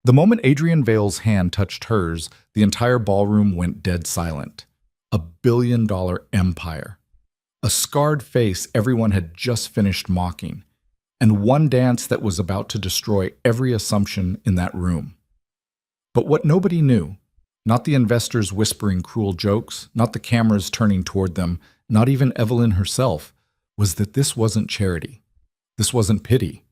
The moment Adrian Vale's hand touched hers, the entire ballroom went dead silent. $1 billion empire. A scarred face everyone had just finished mocking, and one dance that was about to destroy every assumption in that room. But what nobody knew, not the investors whispering cruel jokes, not the cameras turning toward them, not even Evelyn herself, was that this wasn't charity. This wasn't pity.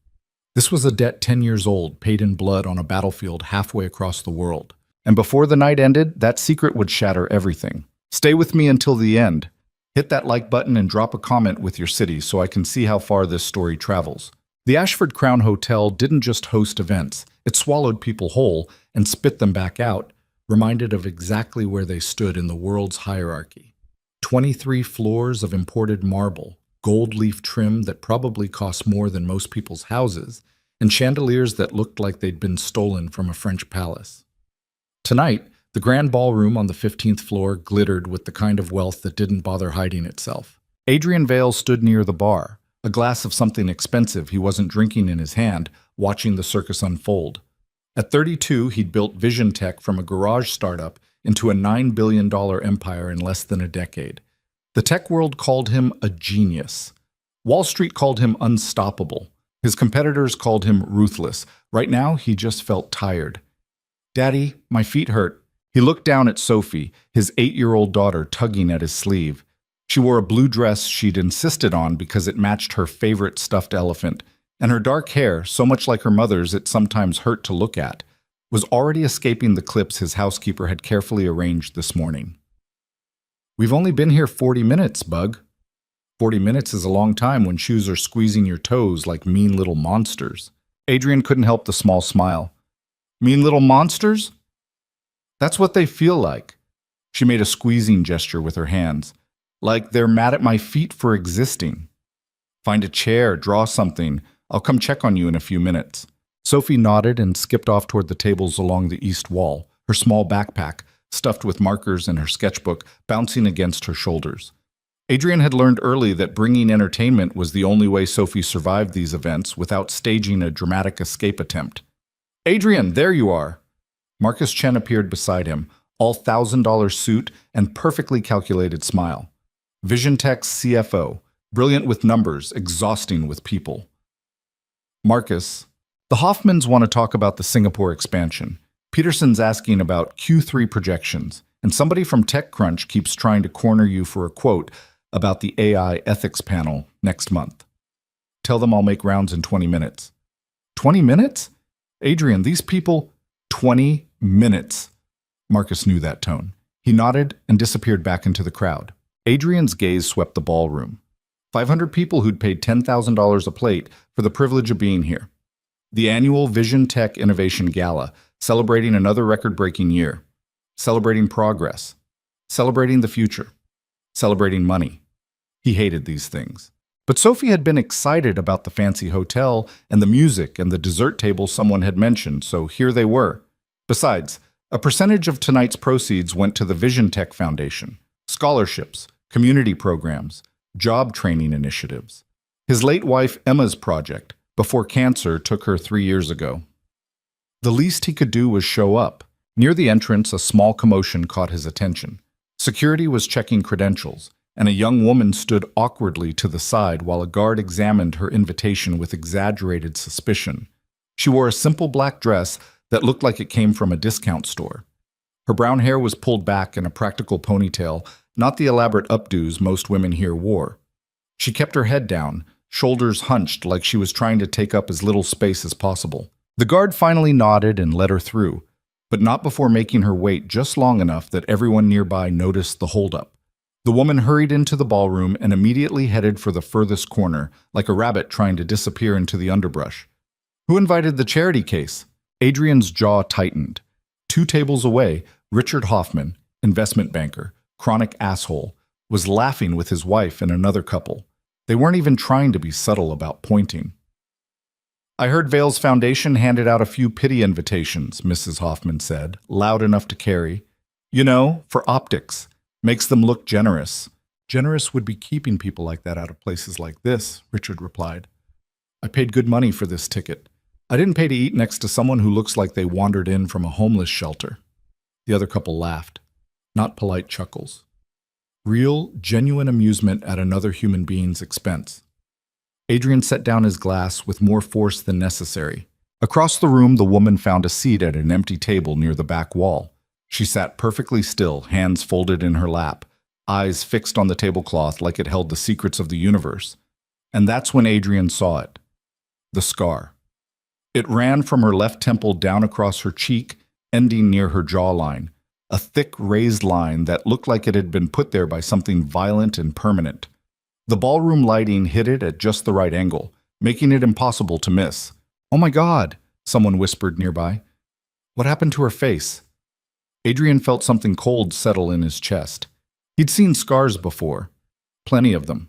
This was a debt 10 years old, paid in blood on a battlefield halfway across the world. And before the night ended, that secret would shatter everything. Stay with me until the end. Hit that like button and drop a comment with your city so I can see how far this story travels. The Ashford Crown Hotel didn't just host events. It swallowed people whole and spit them back out, reminded of exactly where they stood in the world's hierarchy. 23 floors of imported marble, gold leaf trim that probably cost more than most people's houses, and chandeliers that looked like they'd been stolen from a French palace. Tonight, the grand ballroom on the 15th floor glittered with the kind of wealth that didn't bother hiding itself. Adrian Vale stood near the bar, a glass of something expensive he wasn't drinking in his hand, watching the circus unfold. At 32, he'd built Vision Tech from a garage startup into a $9 billion empire in less than a decade. The tech world called him a genius. Wall Street called him unstoppable. His competitors called him ruthless. Right now, he just felt tired. "Daddy, my feet hurt." He looked down at Sophie, his 8-year-old daughter, tugging at his sleeve. She wore a blue dress she'd insisted on because it matched her favorite stuffed elephant, and her dark hair, so much like her mother's it sometimes hurt to look at, was already escaping the clips his housekeeper had carefully arranged this morning. "We've only been here 40 minutes, Bug." 40 minutes is a long time when shoes are squeezing your toes like mean little monsters. Adrian couldn't help the small smile. "Mean little monsters? That's what they feel like." She made a squeezing gesture with her hands. "Like they're mad at my feet for existing." "Find a chair, draw something. I'll come check on you in a few minutes." Sophie nodded and skipped off toward the tables along the east wall, her small backpack, stuffed with markers and her sketchbook, bouncing against her shoulders. Adrian had learned early that bringing entertainment was the only way Sophie survived these events without staging a dramatic escape attempt. "Adrian, there you are!" Marcus Chen appeared beside him, all $1,000 suit and perfectly calculated smile. Vision Tech's CFO, brilliant with numbers, exhausting with people. "Marcus, the Hoffmans want to talk about the Singapore expansion. Peterson's asking about Q3 projections, and somebody from TechCrunch keeps trying to corner you for a quote about the AI ethics panel next month. Tell them I'll make rounds in 20 minutes. 20 minutes? Adrian, these people... 20 minutes. Marcus knew that tone. He nodded and disappeared back into the crowd. Adrian's gaze swept the ballroom. 500 people who'd paid $10,000 a plate for the privilege of being here. The annual Vision Tech Innovation Gala, celebrating another record-breaking year. Celebrating progress. Celebrating the future. Celebrating money. He hated these things. But Sophie had been excited about the fancy hotel and the music and the dessert table someone had mentioned, so here they were. Besides, a percentage of tonight's proceeds went to the Vision Tech Foundation, scholarships, community programs, job training initiatives. His late wife Emma's project, before cancer took her 3 years ago. The least he could do was show up. Near the entrance, a small commotion caught his attention. Security was checking credentials, and a young woman stood awkwardly to the side while a guard examined her invitation with exaggerated suspicion. She wore a simple black dress that looked like it came from a discount store. Her brown hair was pulled back in a practical ponytail, not the elaborate updos most women here wore. She kept her head down, shoulders hunched like she was trying to take up as little space as possible. The guard finally nodded and let her through, but not before making her wait just long enough that everyone nearby noticed the holdup. The woman hurried into the ballroom and immediately headed for the furthest corner, like a rabbit trying to disappear into the underbrush. "Who invited the charity case?" Adrian's jaw tightened. 2 tables away, Richard Hoffman, investment banker, chronic asshole, was laughing with his wife and another couple. They weren't even trying to be subtle about pointing. "I heard Vale's Foundation handed out a few pity invitations," Mrs. Hoffman said, loud enough to carry. "You know, for optics. Makes them look generous." "Generous would be keeping people like that out of places like this," Richard replied. "I paid good money for this ticket. I didn't pay to eat next to someone who looks like they wandered in from a homeless shelter. The other couple laughed, not polite chuckles. Real, genuine amusement at another human being's expense. Adrian set down his glass with more force than necessary. Across the room, the woman found a seat at an empty table near the back wall. She sat perfectly still, hands folded in her lap, eyes fixed on the tablecloth like it held the secrets of the universe. And that's when Adrian saw it. The scar. It ran from her left temple down across her cheek, ending near her jawline, a thick raised line that looked like it had been put there by something violent and permanent. The ballroom lighting hit it at just the right angle, making it impossible to miss. "Oh my God," someone whispered nearby. "What happened to her face?" Adrian felt something cold settle in his chest. He'd seen scars before, plenty of them.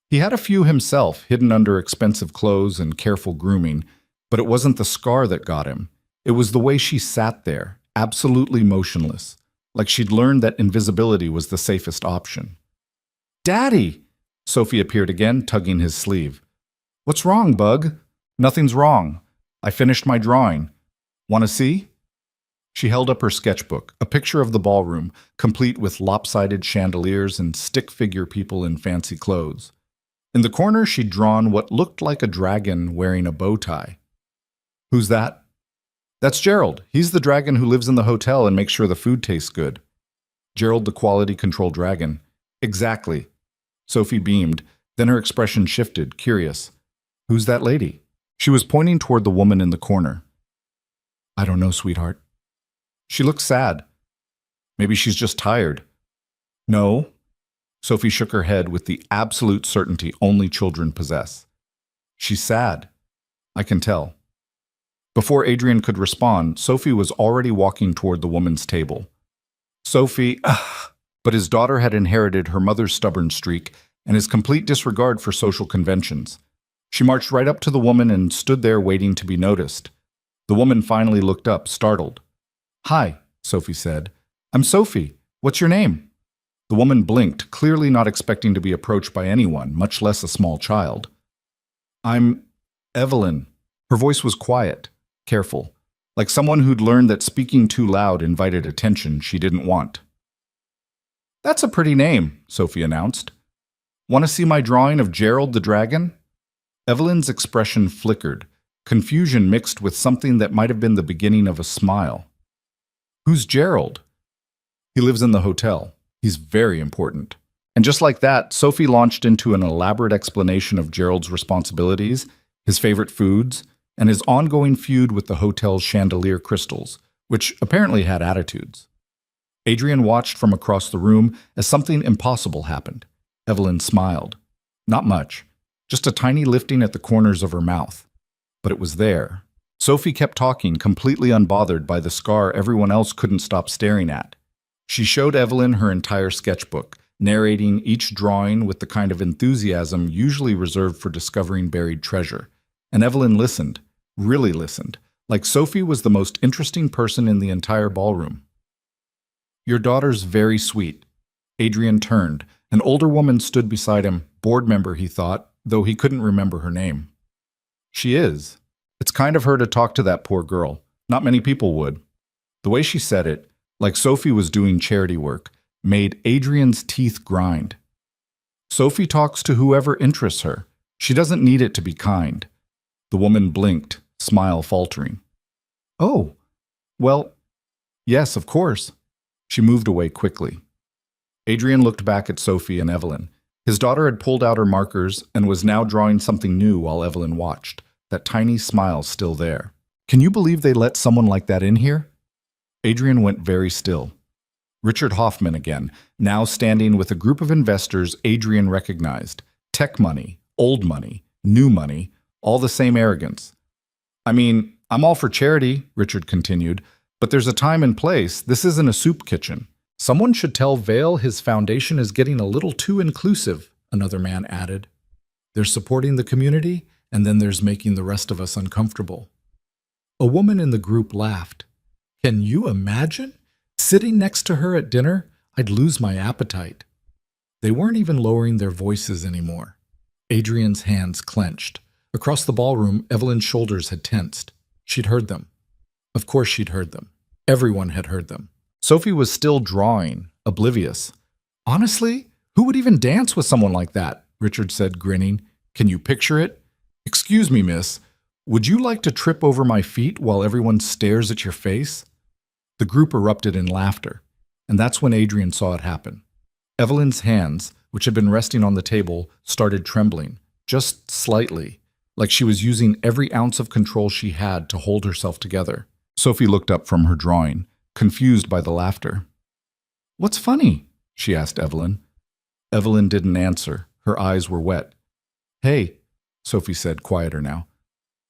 He had a few himself, hidden under expensive clothes and careful grooming, but it wasn't the scar that got him. It was the way she sat there, absolutely motionless, like she'd learned that invisibility was the safest option. "Daddy!" Sophie appeared again, tugging his sleeve. "What's wrong, Bug?" "Nothing's wrong. I finished my drawing. Want to see?" She held up her sketchbook, a picture of the ballroom, complete with lopsided chandeliers and stick figure people in fancy clothes. In the corner, she'd drawn what looked like a dragon wearing a bow tie. "Who's that?" "That's Gerald. He's the dragon who lives in the hotel and makes sure the food tastes good." "Gerald the quality control dragon." "Exactly." Sophie beamed, then her expression shifted, curious. "Who's that lady?" She was pointing toward the woman in the corner. "I don't know, sweetheart." "She looks sad." "Maybe she's just tired." "No." Sophie shook her head with the absolute certainty only children possess. "She's sad. I can tell." Before Adrian could respond, Sophie was already walking toward the woman's table. Sophie, but his daughter had inherited her mother's stubborn streak and his complete disregard for social conventions. She marched right up to the woman and stood there waiting to be noticed. The woman finally looked up, startled. "Hi," Sophie said. "I'm Sophie. What's your name?" The woman blinked, clearly not expecting to be approached by anyone, much less a small child. "I'm Evelyn." Her voice was quiet, careful, like someone who'd learned that speaking too loud invited attention she didn't want. "That's a pretty name," Sophie announced. "Want to see my drawing of Gerald the dragon?" Evelyn's expression flickered, confusion mixed with something that might have been the beginning of a smile. "Who's Gerald?" "He lives in the hotel. He's very important." And just like that, Sophie launched into an elaborate explanation of Gerald's responsibilities, his favorite foods, and his ongoing feud with the hotel's chandelier crystals, which apparently had attitudes. Adrian watched from across the room as something impossible happened. Evelyn smiled. Not much, just a tiny lifting at the corners of her mouth. But it was there. Sophie kept talking, completely unbothered by the scar everyone else couldn't stop staring at. She showed Evelyn her entire sketchbook, narrating each drawing with the kind of enthusiasm usually reserved for discovering buried treasure. And Evelyn listened, really listened, like Sophie was the most interesting person in the entire ballroom. "Your daughter's very sweet." Adrian turned. An older woman stood beside him, board member, he thought, though he couldn't remember her name. "She is. It's kind of her to talk to that poor girl. Not many people would." The way she said it, like Sophie was doing charity work, made Adrian's teeth grind. Sophie talks to whoever interests her. She doesn't need it to be kind. The woman blinked, smile faltering. "Oh, well, yes, of course." She moved away quickly. Adrian looked back at Sophie and Evelyn. His daughter had pulled out her markers and was now drawing something new while Evelyn watched, that tiny smile still there. "Can you believe they let someone like that in here?" Adrian went very still. Richard Hoffman again, now standing with a group of investors Adrian recognized. Tech money, old money, new money, all the same arrogance. "I mean, I'm all for charity," Richard continued, "but there's a time and place. This isn't a soup kitchen." "Someone should tell Vale his foundation is getting a little too inclusive," another man added. "There's supporting the community, and then there's making the rest of us uncomfortable." A woman in the group laughed. "Can you imagine? Sitting next to her at dinner, I'd lose my appetite." They weren't even lowering their voices anymore. Adrian's hands clenched. Across the ballroom, Evelyn's shoulders had tensed. She'd heard them. Of course she'd heard them. Everyone had heard them. Sophie was still drawing, oblivious. Honestly, who would even dance with someone like that? Richard said, grinning. Can you picture it? Excuse me, miss. Would you like to trip over my feet while everyone stares at your face? The group erupted in laughter, and that's when Adrian saw it happen. Evelyn's hands, which had been resting on the table, started trembling, just slightly, like she was using every ounce of control she had to hold herself together. Sophie looked up from her drawing, confused by the laughter. What's funny? She asked Evelyn. Evelyn didn't answer. Her eyes were wet. Hey, Sophie said, quieter now.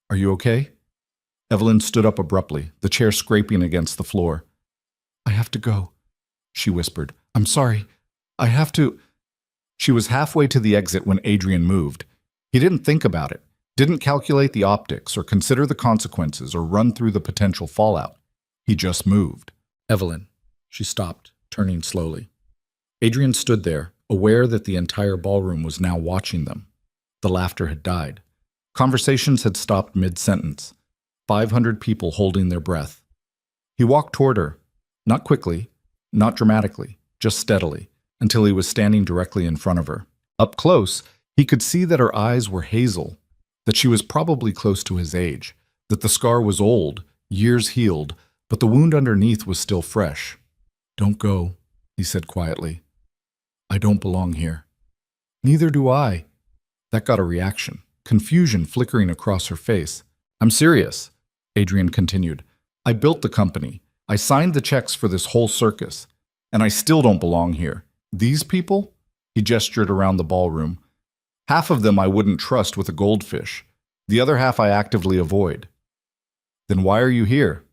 Are you okay? Evelyn stood up abruptly, the chair scraping against the floor. I have to go, she whispered. I'm sorry. I have to. She was halfway to the exit when Adrian moved. He didn't think about it, didn't calculate the optics or consider the consequences or run through the potential fallout. He just moved. Evelyn. She stopped, turning slowly. Adrian stood there, aware that the entire ballroom was now watching them. The laughter had died. Conversations had stopped mid-sentence. 500 people holding their breath. He walked toward her, not quickly, not dramatically, just steadily, until he was standing directly in front of her. Up close, he could see that her eyes were hazel, that she was probably close to his age, that the scar was old, years healed, but the wound underneath was still fresh. Don't go, he said quietly. I don't belong here. Neither do I. That got a reaction, confusion flickering across her face. I'm serious, Adrian continued. I built the company. I signed the checks for this whole circus. And I still don't belong here. These people? He gestured around the ballroom. Half of them I wouldn't trust with a goldfish. The other half I actively avoid. Then why are you here?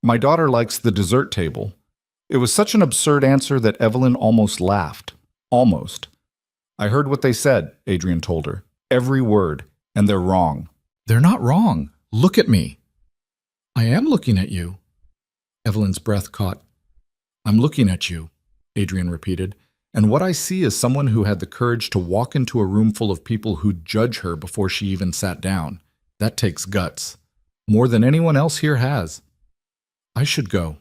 My daughter likes the dessert table. It was such an absurd answer that Evelyn almost laughed. Almost. I heard what they said, Adrian told her. Every word. And they're wrong. They're not wrong. Look at me. I am looking at you. Evelyn's breath caught. I'm looking at you, Adrian repeated, and what I see is someone who had the courage to walk into a room full of people who'd judge her before she even sat down. That takes guts. More than anyone else here has. I should go.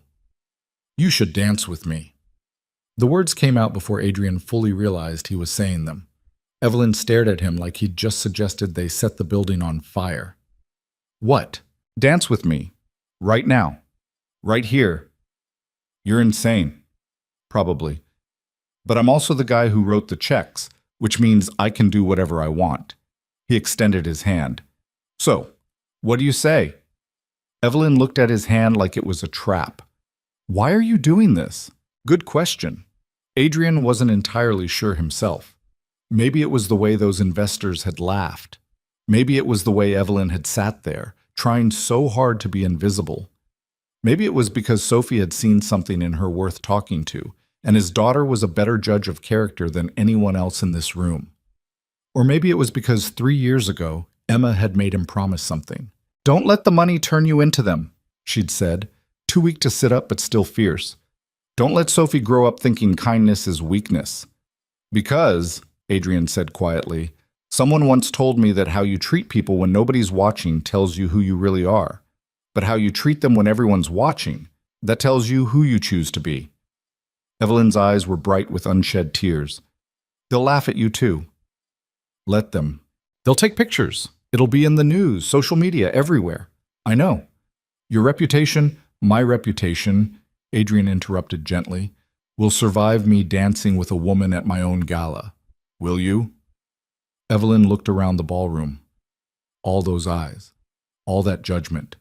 You should dance with me. The words came out before Adrian fully realized he was saying them. Evelyn stared at him like he'd just suggested they set the building on fire. What? Dance with me. Right now. Right here. You're insane. Probably. But I'm also the guy who wrote the checks, which means I can do whatever I want. He extended his hand. So, what do you say? Evelyn looked at his hand like it was a trap. Why are you doing this? Good question. Adrian wasn't entirely sure himself. Maybe it was the way those investors had laughed. Maybe it was the way Evelyn had sat there, trying so hard to be invisible. Maybe it was because Sophie had seen something in her worth talking to, and his daughter was a better judge of character than anyone else in this room. Or maybe it was because 3 years ago, Emma had made him promise something. Don't let the money turn you into them, she'd said, too weak to sit up but still fierce. Don't let Sophie grow up thinking kindness is weakness. Because, Adrian said quietly, someone once told me that how you treat people when nobody's watching tells you who you really are. But how you treat them when everyone's watching, that tells you who you choose to be. Evelyn's eyes were bright with unshed tears. They'll laugh at you too. Let them. They'll take pictures. It'll be in the news, social media, everywhere. I know. Your reputation, my reputation, Adrian interrupted gently, will survive me dancing with a woman at my own gala. Will you? Evelyn looked around the ballroom. All those eyes. All that judgment.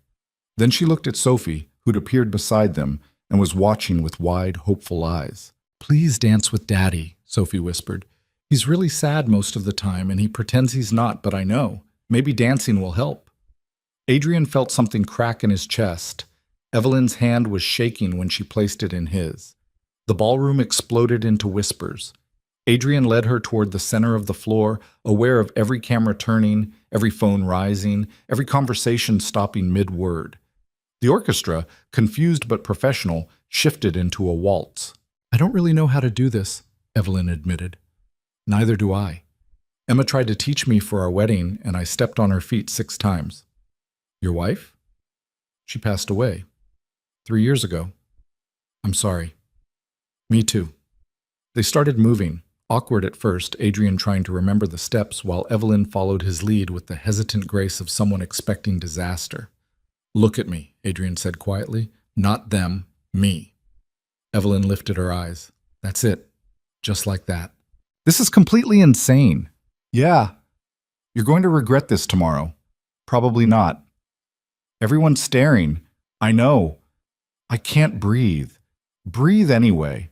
Then she looked at Sophie, who'd appeared beside them and was watching with wide, hopeful eyes. Please dance with Daddy, Sophie whispered. He's really sad most of the time, and he pretends he's not, but I know. Maybe dancing will help. Adrian felt something crack in his chest. Evelyn's hand was shaking when she placed it in his. The ballroom exploded into whispers. Adrian led her toward the center of the floor, aware of every camera turning, every phone rising, every conversation stopping mid-word. The orchestra, confused but professional, shifted into a waltz. I don't really know how to do this, Evelyn admitted. Neither do I. Emma tried to teach me for our wedding, and I stepped on her feet 6 times. Your wife? She passed away. 3 years ago. I'm sorry. Me too. They started moving, awkward at first, Adrian trying to remember the steps while Evelyn followed his lead with the hesitant grace of someone expecting disaster. Look at me, Adrian said quietly. Not them, me. Evelyn lifted her eyes. That's it. Just like that. This is completely insane. Yeah. You're going to regret this tomorrow. Probably not. Everyone's staring. I know. I can't breathe. Breathe anyway.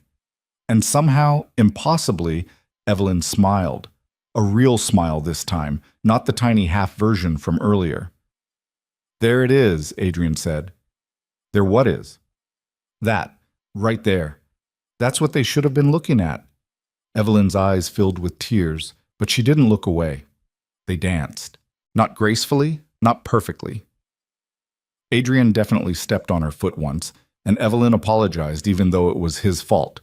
And somehow, impossibly, Evelyn smiled. A real smile this time, not the tiny half version from earlier. There it is, Adrian said. There what is? That, right there. That's what they should have been looking at. Evelyn's eyes filled with tears, but she didn't look away. They danced. Not gracefully, not perfectly. Adrian definitely stepped on her foot once, and Evelyn apologized even though it was his fault.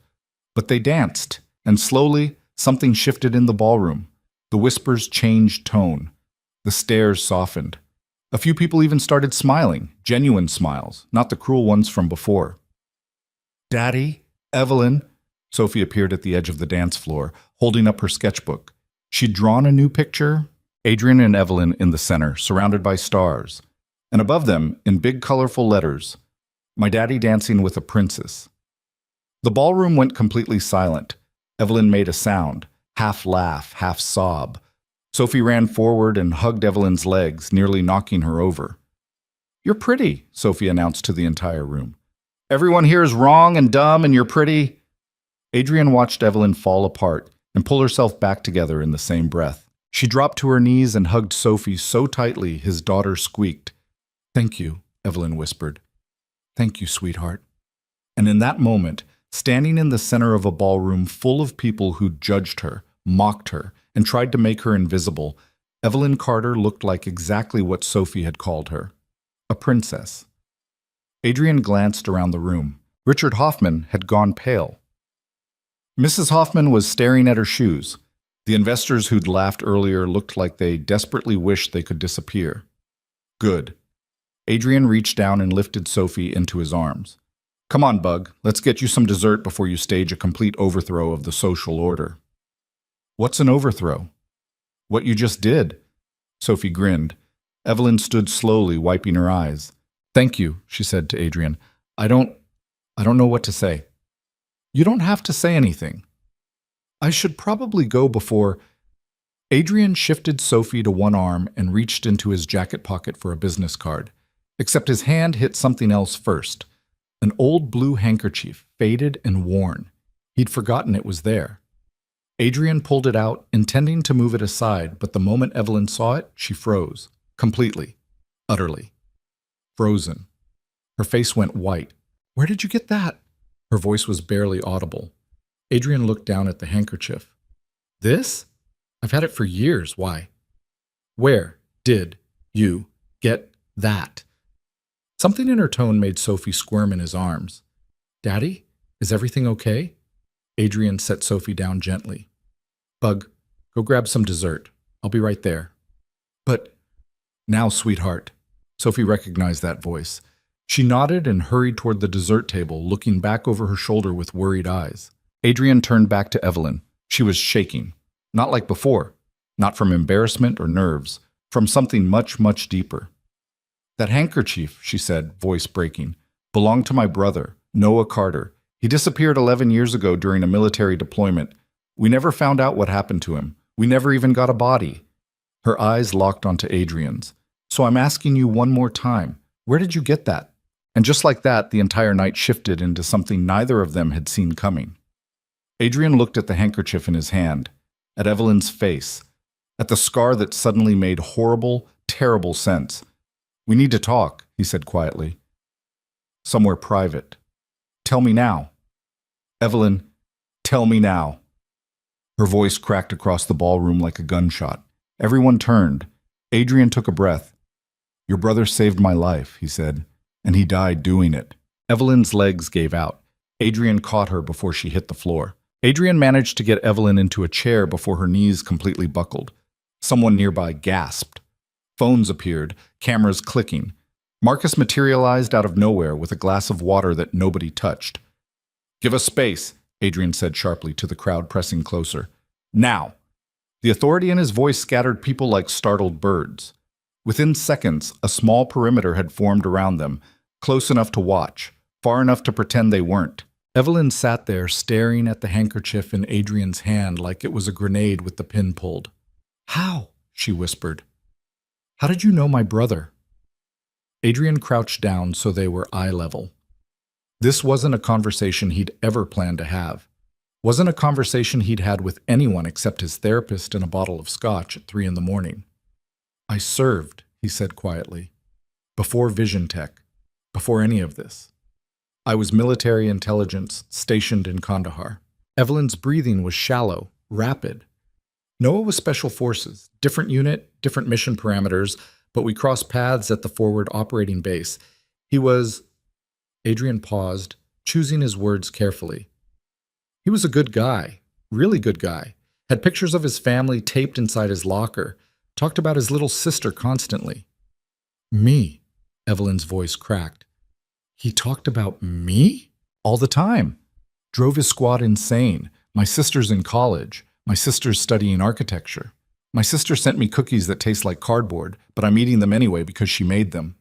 But they danced, and slowly, something shifted in the ballroom. The whispers changed tone. The stares softened. A few people even started smiling, genuine smiles, not the cruel ones from before. Daddy, Evelyn, Sophie appeared at the edge of the dance floor, holding up her sketchbook. She'd drawn a new picture, Adrian and Evelyn in the center, surrounded by stars. And above them, in big colorful letters, my daddy dancing with a princess. The ballroom went completely silent. Evelyn made a sound, half laugh, half sob. Sophie ran forward and hugged Evelyn's legs, nearly knocking her over. You're pretty, Sophie announced to the entire room. Everyone here is wrong and dumb and you're pretty. Adrian watched Evelyn fall apart and pull herself back together in the same breath. She dropped to her knees and hugged Sophie so tightly his daughter squeaked. Thank you, Evelyn whispered. Thank you, sweetheart. And in that moment, standing in the center of a ballroom full of people who judged her, mocked her, and tried to make her invisible, Evelyn Carter looked like exactly what Sophie had called her, a princess. Adrian glanced around the room. Richard Hoffman had gone pale. Mrs. Hoffman was staring at her shoes. The investors who'd laughed earlier looked like they desperately wished they could disappear. Good. Adrian reached down and lifted Sophie into his arms. Come on, Bug, let's get you some dessert before you stage a complete overthrow of the social order. What's an overthrow? What you just did. Sophie grinned. Evelyn stood slowly, wiping her eyes. Thank you, she said to Adrian. I don't know what to say. You don't have to say anything. I should probably go before... Adrian shifted Sophie to one arm and reached into his jacket pocket for a business card. Except his hand hit something else first. An old blue handkerchief, faded and worn. He'd forgotten it was there. Adrian pulled it out, intending to move it aside, but the moment Evelyn saw it, she froze. Completely. Utterly. Frozen. Her face went white. Where did you get that? Her voice was barely audible. Adrian looked down at the handkerchief. This? I've had it for years. Why? Where did you get that? Something in her tone made Sophie squirm in his arms. Daddy, is everything okay? Adrian set Sophie down gently. Bug, go grab some dessert. I'll be right there. But now, sweetheart. Sophie recognized that voice. She nodded and hurried toward the dessert table, looking back over her shoulder with worried eyes. Adrian turned back to Evelyn. She was shaking. Not like before. Not from embarrassment or nerves. From something much, much deeper. That handkerchief, she said, voice breaking, belonged to my brother, Noah Carter. He disappeared 11 years ago during a military deployment. We never found out what happened to him. We never even got a body. Her eyes locked onto Adrian's. So I'm asking you one more time, where did you get that? And just like that, the entire night shifted into something neither of them had seen coming. Adrian looked at the handkerchief in his hand, at Evelyn's face, at the scar that suddenly made horrible, terrible sense. We need to talk, he said quietly. Somewhere private. Tell me now. Evelyn, tell me now. Her voice cracked across the ballroom like a gunshot. Everyone turned. Adrian took a breath. Your brother saved my life, he said, and he died doing it. Evelyn's legs gave out. Adrian caught her before she hit the floor. Adrian managed to get Evelyn into a chair before her knees completely buckled. Someone nearby gasped. Phones appeared, cameras clicking. Marcus materialized out of nowhere with a glass of water that nobody touched. "Give us space," Adrian said sharply to the crowd pressing closer. "Now!" The authority in his voice scattered people like startled birds. Within seconds, a small perimeter had formed around them, close enough to watch, far enough to pretend they weren't. Evelyn sat there staring at the handkerchief in Adrian's hand like it was a grenade with the pin pulled. "How?" she whispered. "How did you know my brother?" Adrian crouched down so they were eye level. This wasn't a conversation he'd ever planned to have. Wasn't a conversation he'd had with anyone except his therapist and a bottle of scotch at 3 in the morning. "I served," he said quietly. "Before Vision Tech. Before any of this. I was military intelligence stationed in Kandahar." Evelyn's breathing was shallow, rapid. Noah was special forces, different unit, different mission parameters, but we crossed paths at the forward operating base. He was... Adrian paused, choosing his words carefully. He was a good guy, really good guy. Had pictures of his family taped inside his locker. Talked about his little sister constantly. "Me," Evelyn's voice cracked. "He talked about me?" "All the time. Drove his squad insane. My sister's in college. My sister's studying architecture. My sister sent me cookies that taste like cardboard, but I'm eating them anyway because she made them."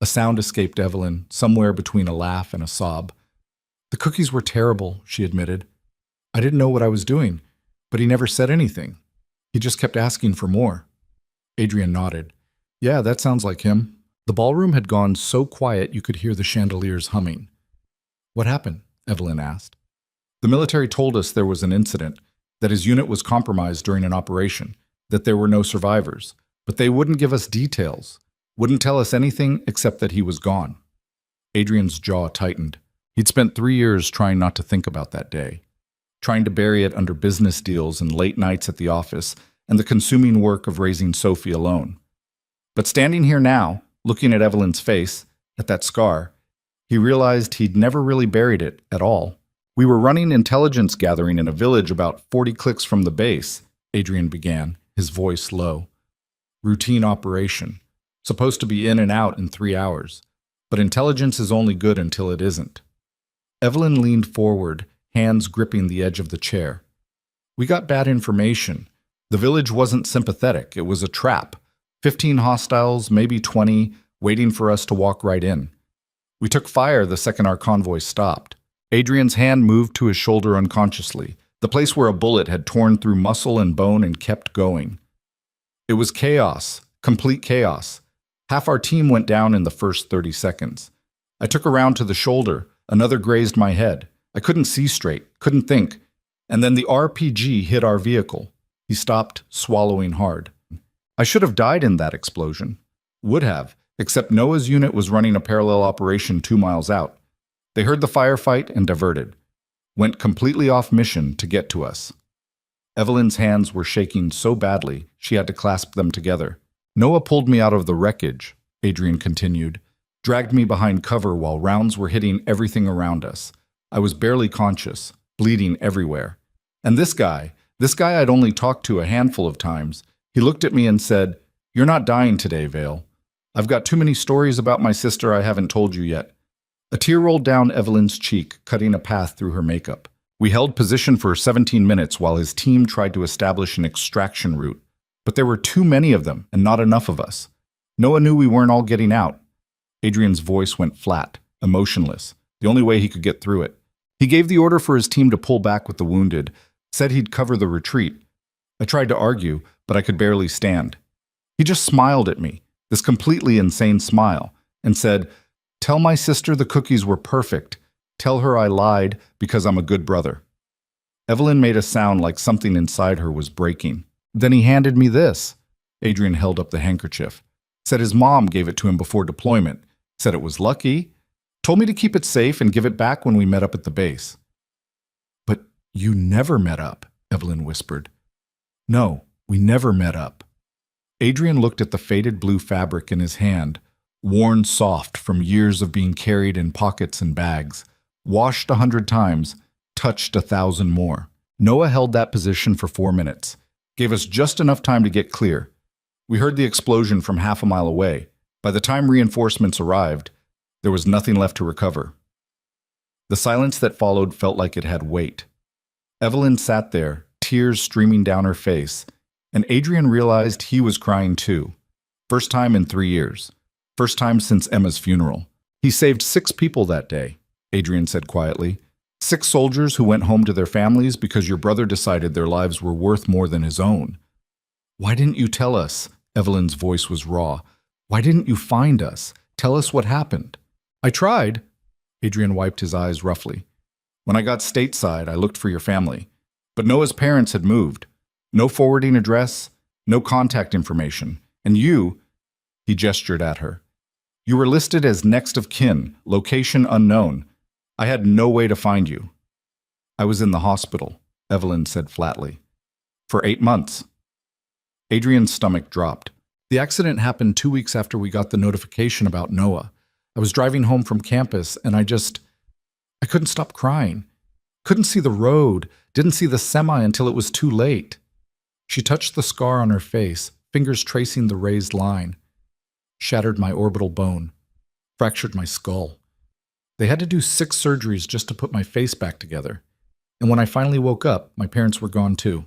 A sound escaped Evelyn, somewhere between a laugh and a sob. "The cookies were terrible," she admitted. "I didn't know what I was doing, but he never said anything. He just kept asking for more." Adrian nodded. "Yeah, that sounds like him." The ballroom had gone so quiet you could hear the chandeliers humming. "What happened?" Evelyn asked. "The military told us there was an incident, that his unit was compromised during an operation, that there were no survivors, but they wouldn't give us details. Wouldn't tell us anything except that he was gone." Adrian's jaw tightened. He'd spent 3 years trying not to think about that day, trying to bury it under business deals and late nights at the office and the consuming work of raising Sophie alone. But standing here now, looking at Evelyn's face, at that scar, he realized he'd never really buried it at all. "We were running intelligence gathering in a village about 40 clicks from the base," Adrian began, his voice low. "Routine operation. Supposed to be in and out in 3 hours. But intelligence is only good until it isn't." Evelyn leaned forward, hands gripping the edge of the chair. "We got bad information. The village wasn't sympathetic. It was a trap. 15 hostiles, maybe 20, waiting for us to walk right in. We took fire the second our convoy stopped." Adrian's hand moved to his shoulder unconsciously, the place where a bullet had torn through muscle and bone and kept going. "It was chaos, complete chaos. Half our team went down in the first 30 seconds. I took a round to the shoulder, another grazed my head. I couldn't see straight, couldn't think. And then the RPG hit our vehicle." He stopped, swallowing hard. "I should have died in that explosion. Would have, except Noah's unit was running a parallel operation 2 miles out. They heard the firefight and diverted. Went completely off mission to get to us." Evelyn's hands were shaking so badly she had to clasp them together. "Noah pulled me out of the wreckage," Adrian continued, "dragged me behind cover while rounds were hitting everything around us. I was barely conscious, bleeding everywhere. And this guy I'd only talked to a handful of times, he looked at me and said, 'You're not dying today, Vale. I've got too many stories about my sister I haven't told you yet.'" A tear rolled down Evelyn's cheek, cutting a path through her makeup. "We held position for 17 minutes while his team tried to establish an extraction route. But there were too many of them and not enough of us. Noah knew we weren't all getting out." Adrian's voice went flat, emotionless, the only way he could get through it. "He gave the order for his team to pull back with the wounded, said he'd cover the retreat. I tried to argue, but I could barely stand. He just smiled at me, this completely insane smile, and said, 'Tell my sister the cookies were perfect. Tell her I lied because I'm a good brother.'" Evelyn made a sound like something inside her was breaking. "Then he handed me this." Adrian held up the handkerchief. "Said his mom gave it to him before deployment. Said it was lucky. Told me to keep it safe and give it back when we met up at the base." "But you never met up," Evelyn whispered. "No, we never met up." Adrian looked at the faded blue fabric in his hand, worn soft from years of being carried in pockets and bags, washed 100 times, touched 1,000 more. Noah held that position for 4 minutes. Gave us just enough time to get clear. We heard the explosion from half a mile away. By the time reinforcements arrived, there was nothing left to recover. The silence that followed felt like it had weight. Evelyn sat there, tears streaming down her face, and Adrian realized he was crying too. First time in 3 years. First time since Emma's funeral. He saved 6 people that day, Adrian said quietly. 6 soldiers who went home to their families because your brother decided their lives were worth more than his own. Why didn't you tell us? Evelyn's voice was raw. Why didn't you find us? Tell us what happened. I tried. Adrian wiped his eyes roughly. When I got stateside, I looked for your family. But Noah's parents had moved. No forwarding address, no contact information. And you, he gestured at her. You were listed as next of kin, location unknown. I had no way to find you. I was in the hospital, Evelyn said flatly. For 8 months. Adrian's stomach dropped. The accident happened 2 weeks after we got the notification about Noah. I was driving home from campus and I couldn't stop crying. Couldn't see the road, didn't see the semi until it was too late. She touched the scar on her face, fingers tracing the raised line. Shattered my orbital bone. Fractured my skull. They had to do 6 surgeries just to put my face back together. And when I finally woke up, my parents were gone too.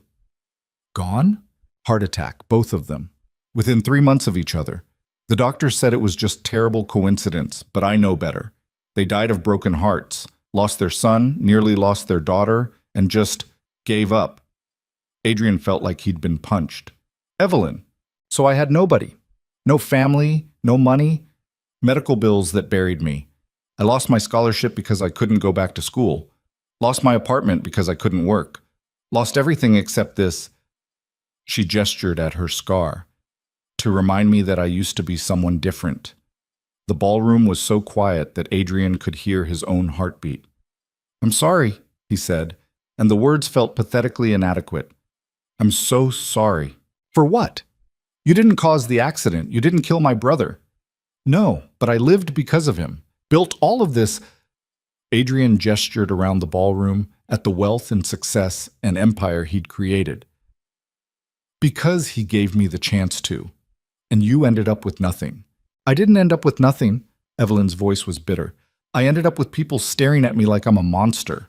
Gone? Heart attack, both of them. Within 3 months of each other. The doctors said it was just terrible coincidence, but I know better. They died of broken hearts, lost their son, nearly lost their daughter, and just gave up. Adrian felt like he'd been punched. Evelyn. So I had nobody. No family, no money. Medical bills that buried me. I lost my scholarship because I couldn't go back to school. Lost my apartment because I couldn't work. Lost everything except this. She gestured at her scar. To remind me that I used to be someone different. The ballroom was so quiet that Adrian could hear his own heartbeat. I'm sorry, he said, and the words felt pathetically inadequate. I'm so sorry. For what? You didn't cause the accident. You didn't kill my brother. No, but I lived because of him. Built all of this. Adrian gestured around the ballroom at the wealth and success and empire he'd created. Because he gave me the chance to. And you ended up with nothing. I didn't end up with nothing. Evelyn's voice was bitter. I ended up with people staring at me like I'm a monster.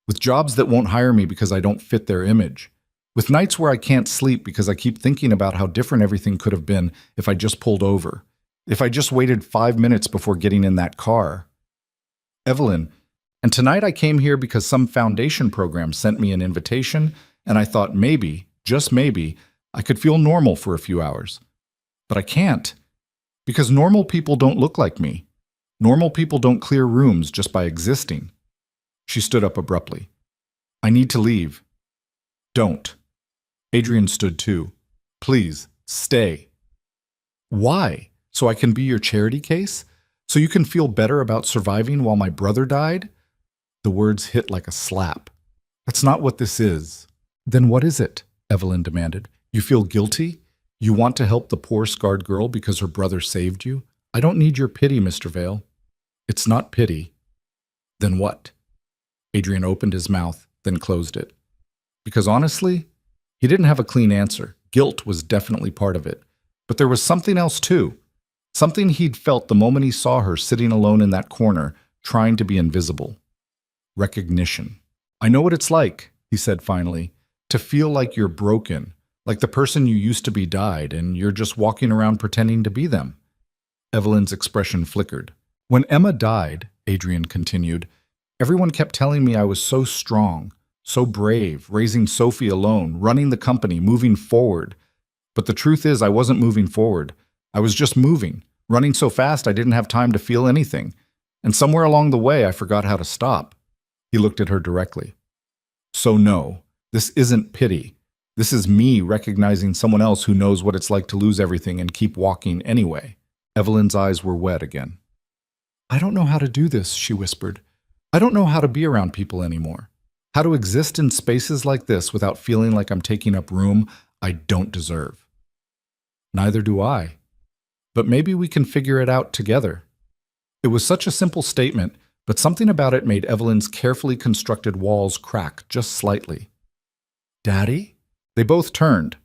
With jobs that won't hire me because I don't fit their image. With nights where I can't sleep because I keep thinking about how different everything could have been if I just pulled over. If I just waited 5 minutes before getting in that car. Evelyn, and tonight I came here because some foundation program sent me an invitation, and I thought maybe, just maybe, I could feel normal for a few hours. But I can't. Because normal people don't look like me. Normal people don't clear rooms just by existing. She stood up abruptly. I need to leave. Don't. Adrian stood too. Please, stay. Why? So I can be your charity case? So you can feel better about surviving while my brother died? The words hit like a slap. That's not what this is. Then what is it? Evelyn demanded. You feel guilty? You want to help the poor scarred girl because her brother saved you? I don't need your pity, Mr. Vale. It's not pity. Then what? Adrian opened his mouth, then closed it. Because honestly, he didn't have a clean answer. Guilt was definitely part of it. But there was something else too. Something he'd felt the moment he saw her sitting alone in that corner, trying to be invisible. Recognition. I know what it's like, he said finally, to feel like you're broken. Like the person you used to be died, and you're just walking around pretending to be them. Evelyn's expression flickered. When Emma died, Adrian continued, everyone kept telling me I was so strong, so brave, raising Sophie alone, running the company, moving forward. But the truth is I wasn't moving forward. I was just moving, running so fast I didn't have time to feel anything. And somewhere along the way I forgot how to stop. He looked at her directly. So no, this isn't pity. This is me recognizing someone else who knows what it's like to lose everything and keep walking anyway. Evelyn's eyes were wet again. I don't know how to do this, she whispered. I don't know how to be around people anymore. How to exist in spaces like this without feeling like I'm taking up room I don't deserve. Neither do I. But maybe we can figure it out together. It was such a simple statement, but something about it made Evelyn's carefully constructed walls crack just slightly. Daddy? They both turned.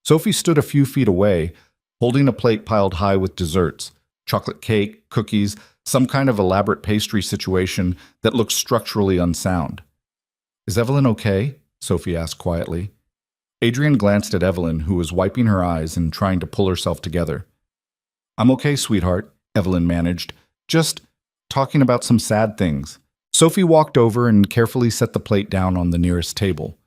Sophie stood a few feet away, holding a plate piled high with desserts, Chocolate cake, cookies, some kind of elaborate pastry situation that looked structurally unsound. "Is Evelyn okay?" Sophie asked quietly. Adrian glanced at Evelyn, who was wiping her eyes and trying to pull herself together. "I'm okay, sweetheart," Evelyn managed. "Just talking about some sad things." Sophie walked over and carefully set the plate down on the nearest table.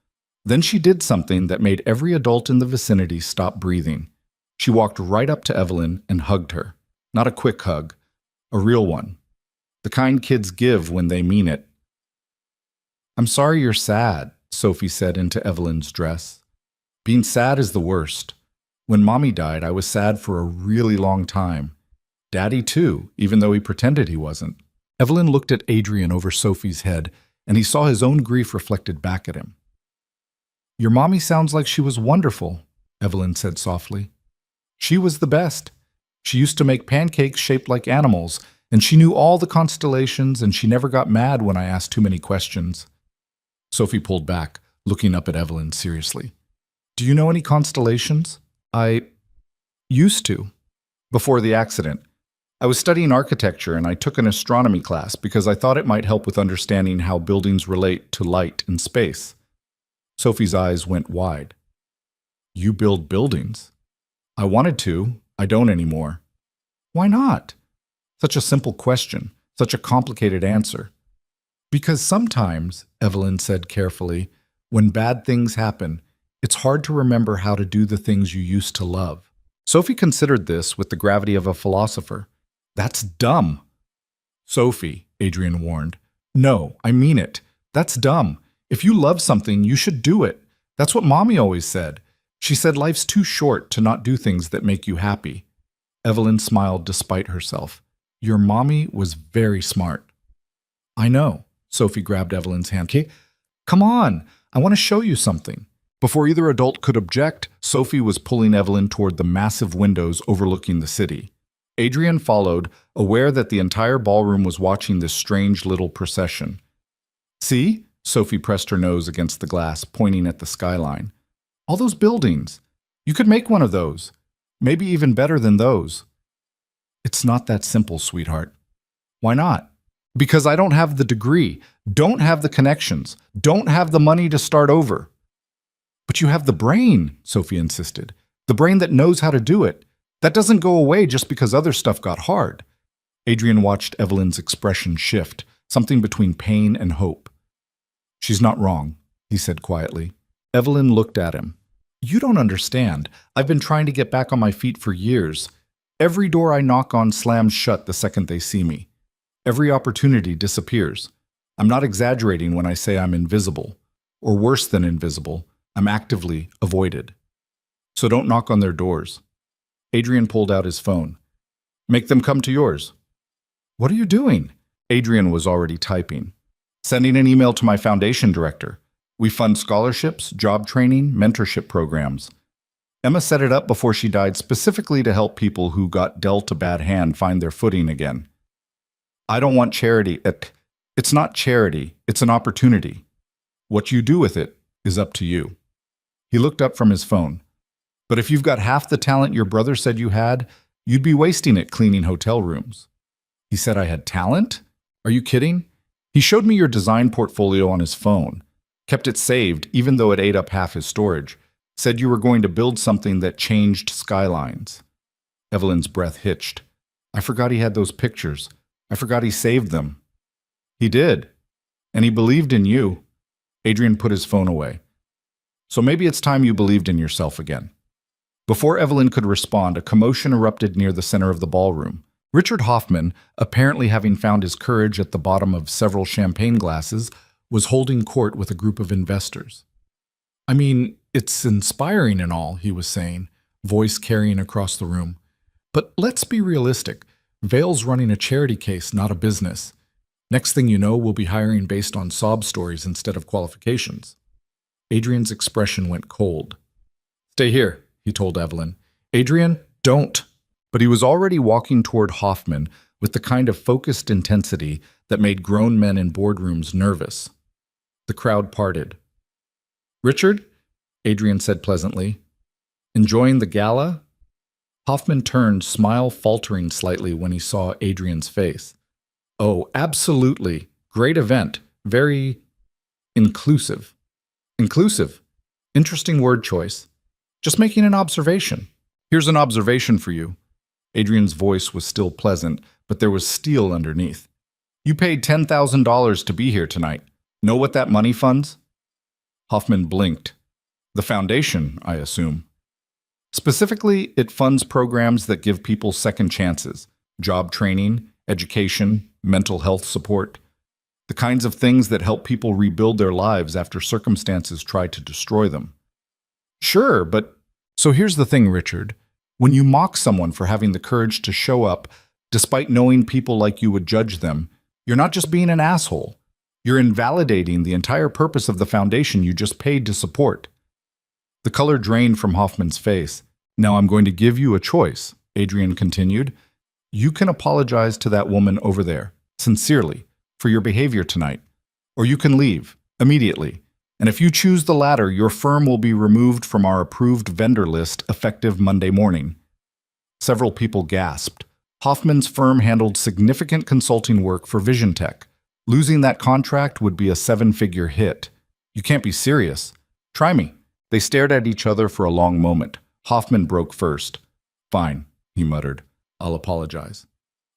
Then she did something that made every adult in the vicinity stop breathing. She walked right up to Evelyn and hugged her. Not a quick hug, a real one. The kind kids give when they mean it. "I'm sorry you're sad," Sophie said into Evelyn's dress. "Being sad is the worst. When Mommy died, I was sad for a really long time. Daddy too, even though he pretended he wasn't." Evelyn looked at Adrian over Sophie's head, and he saw his own grief reflected back at him. "Your mommy sounds like she was wonderful," Evelyn said softly. "She was the best. She used to make pancakes shaped like animals, and she knew all the constellations, and she never got mad when I asked too many questions." Sophie pulled back, looking up at Evelyn seriously. "Do you know any constellations?" "I used to. Before the accident. I was studying architecture and I took an astronomy class because I thought it might help with understanding how buildings relate to light and space." Sophie's eyes went wide. "You build buildings?" "I wanted to. I don't anymore." "Why not?" Such a simple question, such a complicated answer. "Because sometimes," Evelyn said carefully, "when bad things happen, it's hard to remember how to do the things you used to love." Sophie considered this with the gravity of a philosopher. "That's dumb." "Sophie," Adrian warned. "No, I mean it. That's dumb. If you love something, you should do it. That's what Mommy always said. She said life's too short to not do things that make you happy." Evelyn smiled despite herself. "Your mommy was very smart." "I know." Sophie grabbed Evelyn's hand. "Okay, come on. I want to show you something." Before either adult could object, Sophie was pulling Evelyn toward the massive windows overlooking the city. Adrian followed, aware that the entire ballroom was watching this strange little procession. "See?" Sophie pressed her nose against the glass, pointing at the skyline. "All those buildings. You could make one of those. Maybe even better than those." "It's not that simple, sweetheart." "Why not?" "Because I don't have the degree, don't have the connections, don't have the money to start over." "But you have the brain," Sophie insisted. "The brain that knows how to do it. That doesn't go away just because other stuff got hard." Adrian watched Evelyn's expression shift, something between pain and hope. "She's not wrong," he said quietly. Evelyn looked at him. "You don't understand. I've been trying to get back on my feet for years. Every door I knock on slams shut the second they see me. Every opportunity disappears. I'm not exaggerating when I say I'm invisible. Or worse than invisible, I'm actively avoided. So don't knock on their doors." Adrian pulled out his phone. "Make them come to yours." "What are you doing?" Adrian was already typing. "Sending an email to my foundation director. We fund scholarships, job training, mentorship programs. Emma set it up before she died specifically to help people who got dealt a bad hand find their footing again. I don't want charity. It's not charity, it's an opportunity. What you do with it is up to you." He looked up from his phone. "But if you've got half the talent your brother said you had, you'd be wasting it cleaning hotel rooms." "He said I had talent? Are you kidding? He showed me your design portfolio on his phone. Kept it saved, even though it ate up half his storage. Said you were going to build something that changed skylines." Evelyn's breath hitched. "I forgot he had those pictures. I forgot he saved them." "He did. And he believed in you." Adrian put his phone away. "So maybe it's time you believed in yourself again." Before Evelyn could respond, a commotion erupted near the center of the ballroom. Richard Hoffman, apparently having found his courage at the bottom of several champagne glasses, was holding court with a group of investors. "I mean, it's inspiring and all," he was saying, voice carrying across the room. "But let's be realistic. Vale's running a charity case, not a business. Next thing you know, we'll be hiring based on sob stories instead of qualifications." Adrian's expression went cold. "Stay here," he told Evelyn. "Adrian, don't." But he was already walking toward Hoffman with the kind of focused intensity that made grown men in boardrooms nervous. The crowd parted. "Richard," Adrian said pleasantly, "enjoying the gala?" Hoffman turned, smile faltering slightly when he saw Adrian's face. Oh, absolutely. Great event. Very inclusive. Inclusive. Interesting word choice. Just making an observation. Here's an observation for you. Adrian's voice was still pleasant, but there was steel underneath. You paid $10,000 to be here tonight. Know what that money funds? Hoffman blinked. The foundation, I assume. Specifically, it funds programs that give people second chances, job training, education, mental health support, the kinds of things that help people rebuild their lives after circumstances try to destroy them. Sure, but so here's the thing, Richard. When you mock someone for having the courage to show up, despite knowing people like you would judge them, you're not just being an asshole. You're invalidating the entire purpose of the foundation you just paid to support. The color drained from Hoffman's face. Now I'm going to give you a choice, Adrian continued. You can apologize to that woman over there, sincerely, for your behavior tonight. Or you can leave, immediately. And if you choose the latter, your firm will be removed from our approved vendor list effective Monday morning. Several people gasped. Hoffman's firm handled significant consulting work for Vision Tech. Losing that contract would be a 7-figure hit. You can't be serious. Try me. They stared at each other for a long moment. Hoffman broke first. Fine, he muttered. I'll apologize.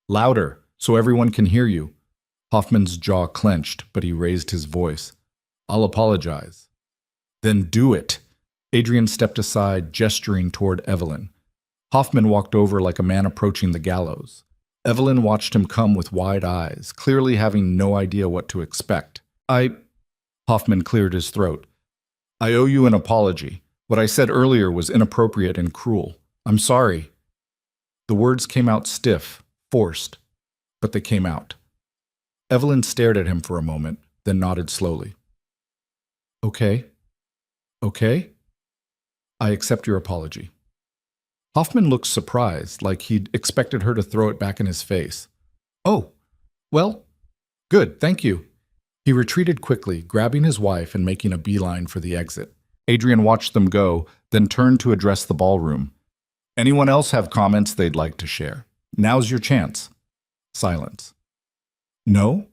Louder, so everyone can hear you. Hoffman's jaw clenched, but he raised his voice. I'll apologize. Then do it. Adrian stepped aside, gesturing toward Evelyn. Hoffman walked over like a man approaching the gallows. Evelyn watched him come with wide eyes, clearly having no idea what to expect. Hoffman cleared his throat. I owe you an apology. What I said earlier was inappropriate and cruel. I'm sorry. The words came out stiff, forced, but they came out. Evelyn stared at him for a moment, then nodded slowly. Okay. Okay? I accept your apology. Hoffman looked surprised, like he'd expected her to throw it back in his face. Oh, well, good, thank you. He retreated quickly, grabbing his wife and making a beeline for the exit. Adrian watched them go, then turned to address the ballroom. Anyone else have comments they'd like to share? Now's your chance. Silence. No?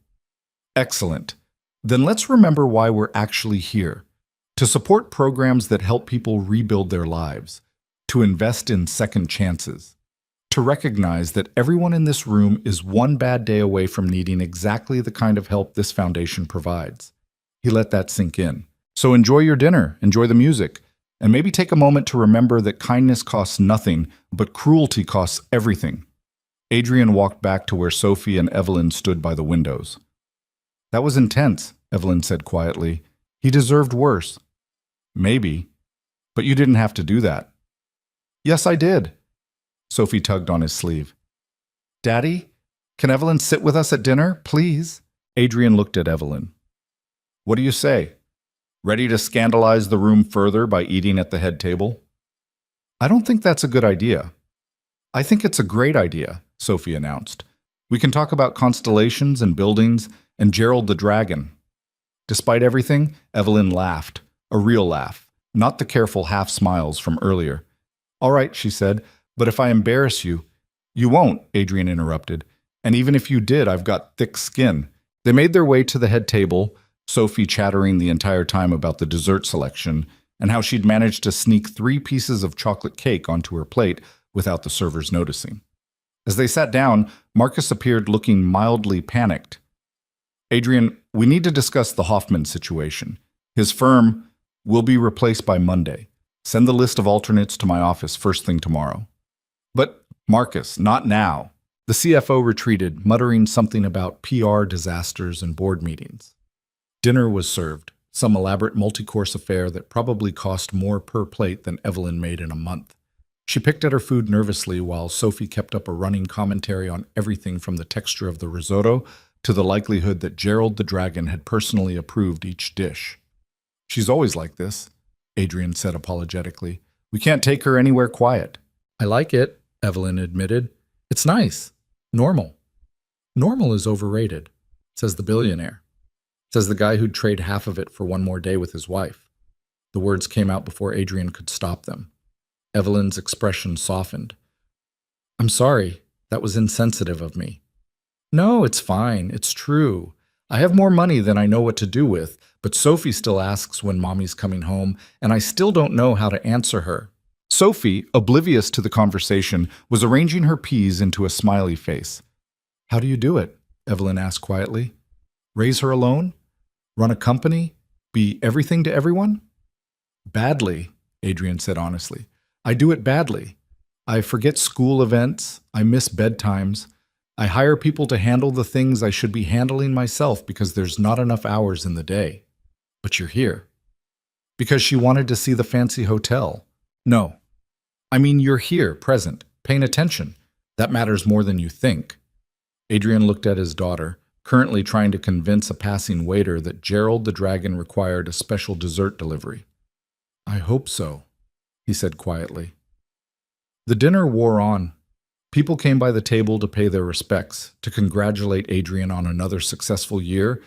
Excellent. Then let's remember why we're actually here. To support programs that help people rebuild their lives. To invest in second chances. To recognize that everyone in this room is one bad day away from needing exactly the kind of help this foundation provides. He let that sink in. So enjoy your dinner, enjoy the music, and maybe take a moment to remember that kindness costs nothing, but cruelty costs everything. Adrian walked back to where Sophie and Evelyn stood by the windows. That was intense, Evelyn said quietly. He deserved worse. Maybe. But you didn't have to do that. Yes, I did. Sophie tugged on his sleeve. Daddy, can Evelyn sit with us at dinner, please? Adrian looked at Evelyn. What do you say? Ready to scandalize the room further by eating at the head table? I don't think that's a good idea. I think it's a great idea, Sophie announced. We can talk about constellations and buildings and Gerald the dragon. Despite everything, Evelyn laughed, a real laugh, not the careful half smiles from earlier. All right, she said, but if I embarrass you, you won't, Adrian interrupted. And even if you did, I've got thick skin. They made their way to the head table, Sophie chattering the entire time about the dessert selection and how she'd managed to sneak 3 pieces of chocolate cake onto her plate without the servers noticing. As they sat down, Marcus appeared looking mildly panicked. Adrian, we need to discuss the Hoffman situation. His firm will be replaced by Monday. Send the list of alternates to my office first thing tomorrow. But, Marcus, not now. The CFO retreated, muttering something about PR disasters and board meetings. Dinner was served, some elaborate multi-course affair that probably cost more per plate than Evelyn made in a month. She picked at her food nervously while Sophie kept up a running commentary on everything from the texture of the risotto to the likelihood that Gerald the dragon had personally approved each dish. She's always like this, Adrian said apologetically. We can't take her anywhere quiet. I like it, Evelyn admitted. It's nice. Normal. Normal is overrated, says the billionaire. Says the guy who'd trade half of it for one more day with his wife. The words came out before Adrian could stop them. Evelyn's expression softened. I'm sorry. That was insensitive of me. No, it's fine. It's true. I have more money than I know what to do with, but Sophie still asks when mommy's coming home, and I still don't know how to answer her. Sophie, oblivious to the conversation, was arranging her peas into a smiley face. How do you do it? Evelyn asked quietly. Raise her alone? Run a company? Be everything to everyone? Badly, Adrian said honestly. I do it badly. I forget school events. I miss bedtimes. I hire people to handle the things I should be handling myself because there's not enough hours in the day. But you're here. Because she wanted to see the fancy hotel. No. I mean, you're here, present, paying attention. That matters more than you think. Adrian looked at his daughter, currently trying to convince a passing waiter that Gerald the dragon required a special dessert delivery. I hope so, he said quietly. The dinner wore on. People came by the table to pay their respects, to congratulate Adrian on another successful year,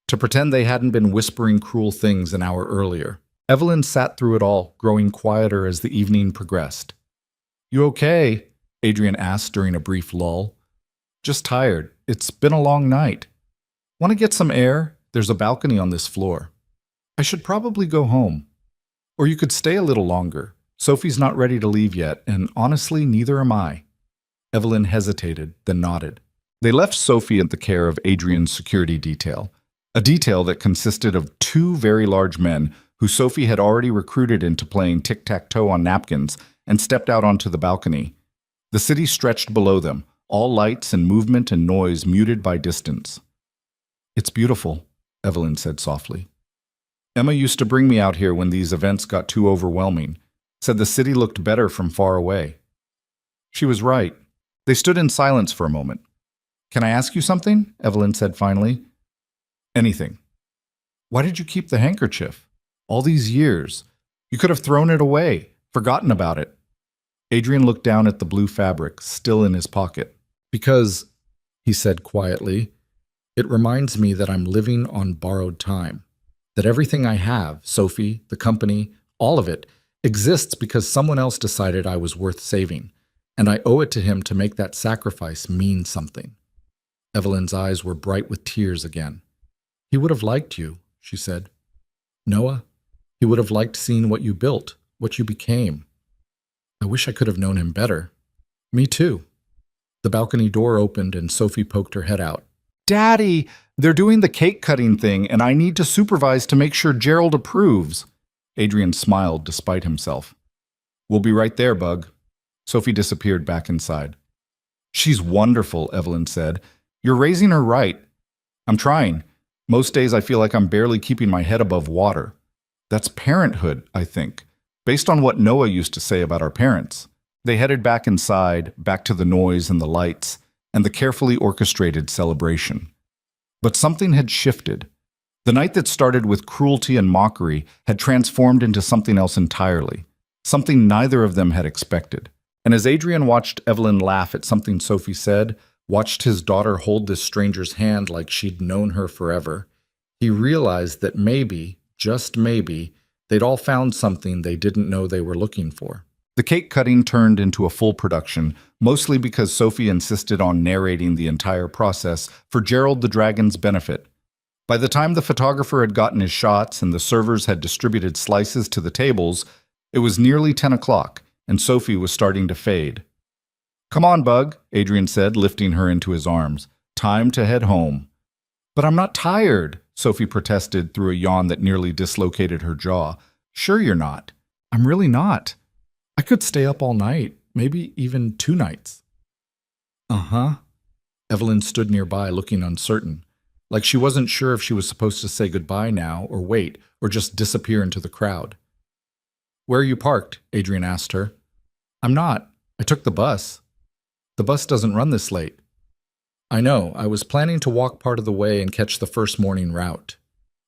to pretend they hadn't been whispering cruel things an hour earlier. Evelyn sat through it all, growing quieter as the evening progressed. You okay? Adrian asked during a brief lull. Just tired. It's been a long night. Want to get some air? There's a balcony on this floor. I should probably go home. Or you could stay a little longer. Sophie's not ready to leave yet, and honestly, neither am I. Evelyn hesitated, then nodded. They left Sophie at the care of Adrian's security detail, a detail that consisted of two very large men who Sophie had already recruited into playing tic-tac-toe on napkins and stepped out onto the balcony. The city stretched below them, all lights and movement and noise muted by distance. It's beautiful, Evelyn said softly. Emma used to bring me out here when these events got too overwhelming, said the city looked better from far away. She was right. They stood in silence for a moment. Can I ask you something? Evelyn said finally. Anything. Why did you keep the handkerchief? All these years. You could have thrown it away, forgotten about it. Adrian looked down at the blue fabric, still in his pocket. Because, he said quietly, it reminds me that I'm living on borrowed time. That everything I have, Sophie, the company, all of it, exists because someone else decided I was worth saving, and I owe it to him to make that sacrifice mean something. Evelyn's eyes were bright with tears again. He would have liked you, she said. Noah, he would have liked seeing what you built, what you became. I wish I could have known him better. Me too. The balcony door opened and Sophie poked her head out. Daddy, they're doing the cake-cutting thing, and I need to supervise to make sure Gerald approves. Adrian smiled despite himself. We'll be right there, Bug. Sophie disappeared back inside. She's wonderful, Evelyn said. You're raising her right. I'm trying. Most days I feel like I'm barely keeping my head above water. That's parenthood, I think, based on what Noah used to say about our parents. They headed back inside, back to the noise and the lights, and the carefully orchestrated celebration. But something had shifted. The night that started with cruelty and mockery had transformed into something else entirely, something neither of them had expected. And as Adrian watched Evelyn laugh at something Sophie said, watched his daughter hold this stranger's hand like she'd known her forever, he realized that maybe, just maybe, they'd all found something they didn't know they were looking for. The cake cutting turned into a full production, mostly because Sophie insisted on narrating the entire process for Gerald the Dragon's benefit. By the time the photographer had gotten his shots and the servers had distributed slices to the tables, it was nearly 10 o'clock, and Sophie was starting to fade. Come on, Bug, Adrian said, lifting her into his arms. Time to head home. But I'm not tired, Sophie protested through a yawn that nearly dislocated her jaw. Sure you're not. I'm really not. I could stay up all night, maybe even 2 nights. Uh-huh. Evelyn stood nearby, looking uncertain, like she wasn't sure if she was supposed to say goodbye now or wait, or just disappear into the crowd. Where are you parked? Adrian asked her. I'm not. I took the bus. The bus doesn't run this late. I know. I was planning to walk part of the way and catch the first morning route.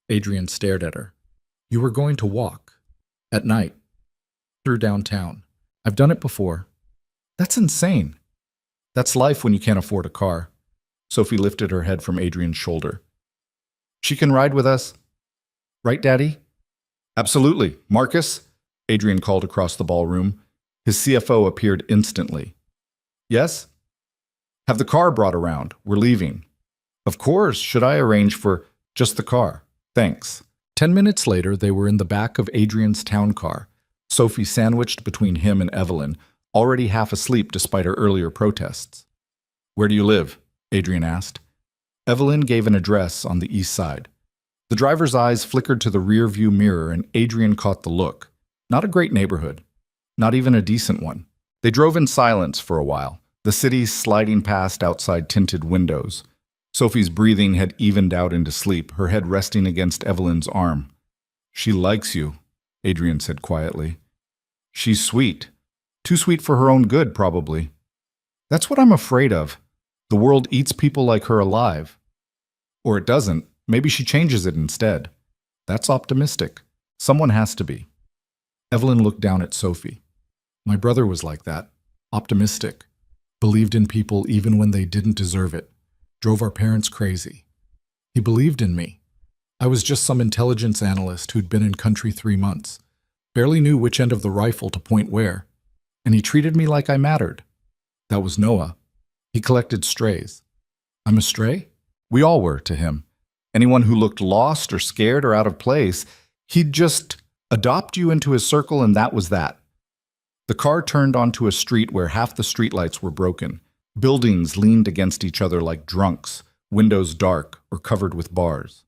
Adrian stared at her. You were going to walk. At night. Through downtown. I've done it before. That's insane. That's life when you can't afford a car. Sophie lifted her head from Adrian's shoulder. She can ride with us. Right, Daddy? Absolutely. Marcus? Adrian called across the ballroom. His CFO appeared instantly. Yes? Have the car brought around. We're leaving. Of course. Should I arrange for just the car? Thanks. 10 minutes later, they were in the back of Adrian's town car, Sophie sandwiched between him and Evelyn, already half asleep despite her earlier protests. Where do you live? Adrian asked. Evelyn gave an address on the east side. The driver's eyes flickered to the rear-view mirror and Adrian caught the look. Not a great neighborhood. Not even a decent one. They drove in silence for a while, the city sliding past outside tinted windows. Sophie's breathing had evened out into sleep, her head resting against Evelyn's arm. She likes you, Adrian said quietly. She's sweet. Too sweet for her own good, probably. That's what I'm afraid of. The world eats people like her alive. Or it doesn't. Maybe she changes it instead. That's optimistic. Someone has to be. Evelyn looked down at Sophie. My brother was like that. Optimistic. Believed in people even when they didn't deserve it. Drove our parents crazy. He believed in me. I was just some intelligence analyst who'd been in country 3 months. Barely knew which end of the rifle to point where. And he treated me like I mattered. That was Noah. He collected strays. I'm a stray? We all were to him. Anyone who looked lost or scared or out of place, he'd just adopt you into his circle and that was that. The car turned onto a street where half the streetlights were broken. Buildings leaned against each other like drunks, windows dark or covered with bars.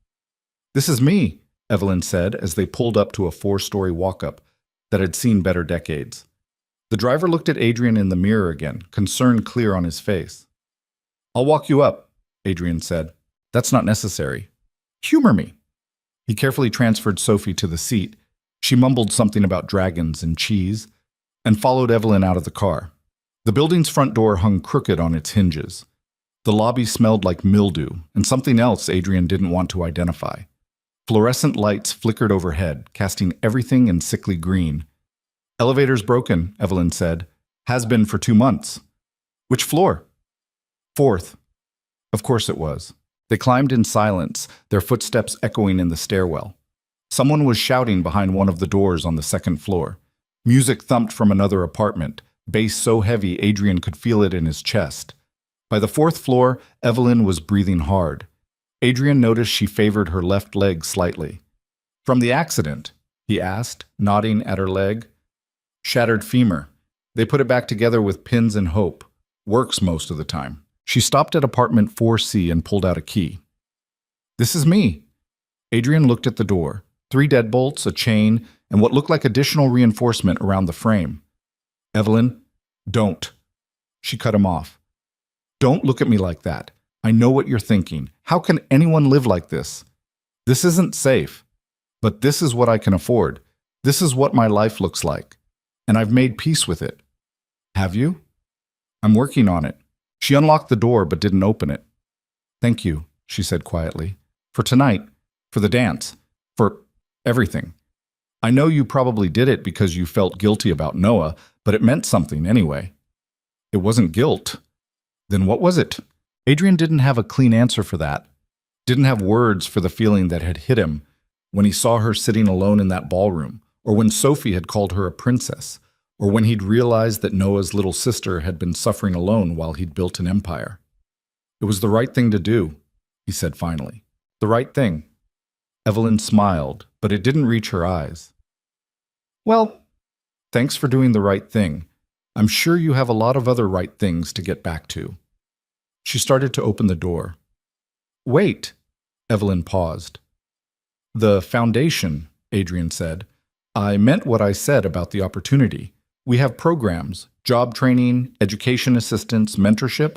This is me, Evelyn said as they pulled up to a 4-story walk-up that had seen better decades. The driver looked at Adrian in the mirror again, concern clear on his face. I'll walk you up, Adrian said. That's not necessary. Humor me. He carefully transferred Sophie to the seat. She mumbled something about dragons and cheese and followed Evelyn out of the car. The building's front door hung crooked on its hinges. The lobby smelled like mildew and something else Adrian didn't want to identify. Fluorescent lights flickered overhead, casting everything in sickly green. Elevator's broken, Evelyn said. Has been for 2 months. Which floor? 4th. Of course it was. They climbed in silence, their footsteps echoing in the stairwell. Someone was shouting behind one of the doors on the 2nd floor. Music thumped from another apartment, bass so heavy Adrian could feel it in his chest. By the 4th floor, Evelyn was breathing hard. Adrian noticed she favored her left leg slightly. From the accident? He asked, nodding at her leg. Shattered femur. They put it back together with pins and hope. Works most of the time. She stopped at apartment 4C and pulled out a key. This is me. Adrian looked at the door. 3 deadbolts, a chain, and what looked like additional reinforcement around the frame. Evelyn, don't. She cut him off. Don't look at me like that. I know what you're thinking. How can anyone live like this? This isn't safe. But this is what I can afford. This is what my life looks like. And I've made peace with it. Have you? I'm working on it. She unlocked the door but didn't open it. Thank you, she said quietly. For tonight, for the dance, for everything. I know you probably did it because you felt guilty about Noah, but it meant something anyway. It wasn't guilt. Then what was it? Adrian didn't have a clean answer for that. Didn't have words for the feeling that had hit him when he saw her sitting alone in that ballroom, or when Sophie had called her a princess, or when he'd realized that Noah's little sister had been suffering alone while he'd built an empire. It was the right thing to do, he said finally. The right thing. Evelyn smiled, but it didn't reach her eyes. Well, thanks for doing the right thing. I'm sure you have a lot of other right things to get back to. She started to open the door. Wait, Evelyn paused. The foundation, Adrian said. I meant what I said about the opportunity. We have programs, job training, education assistance, mentorship.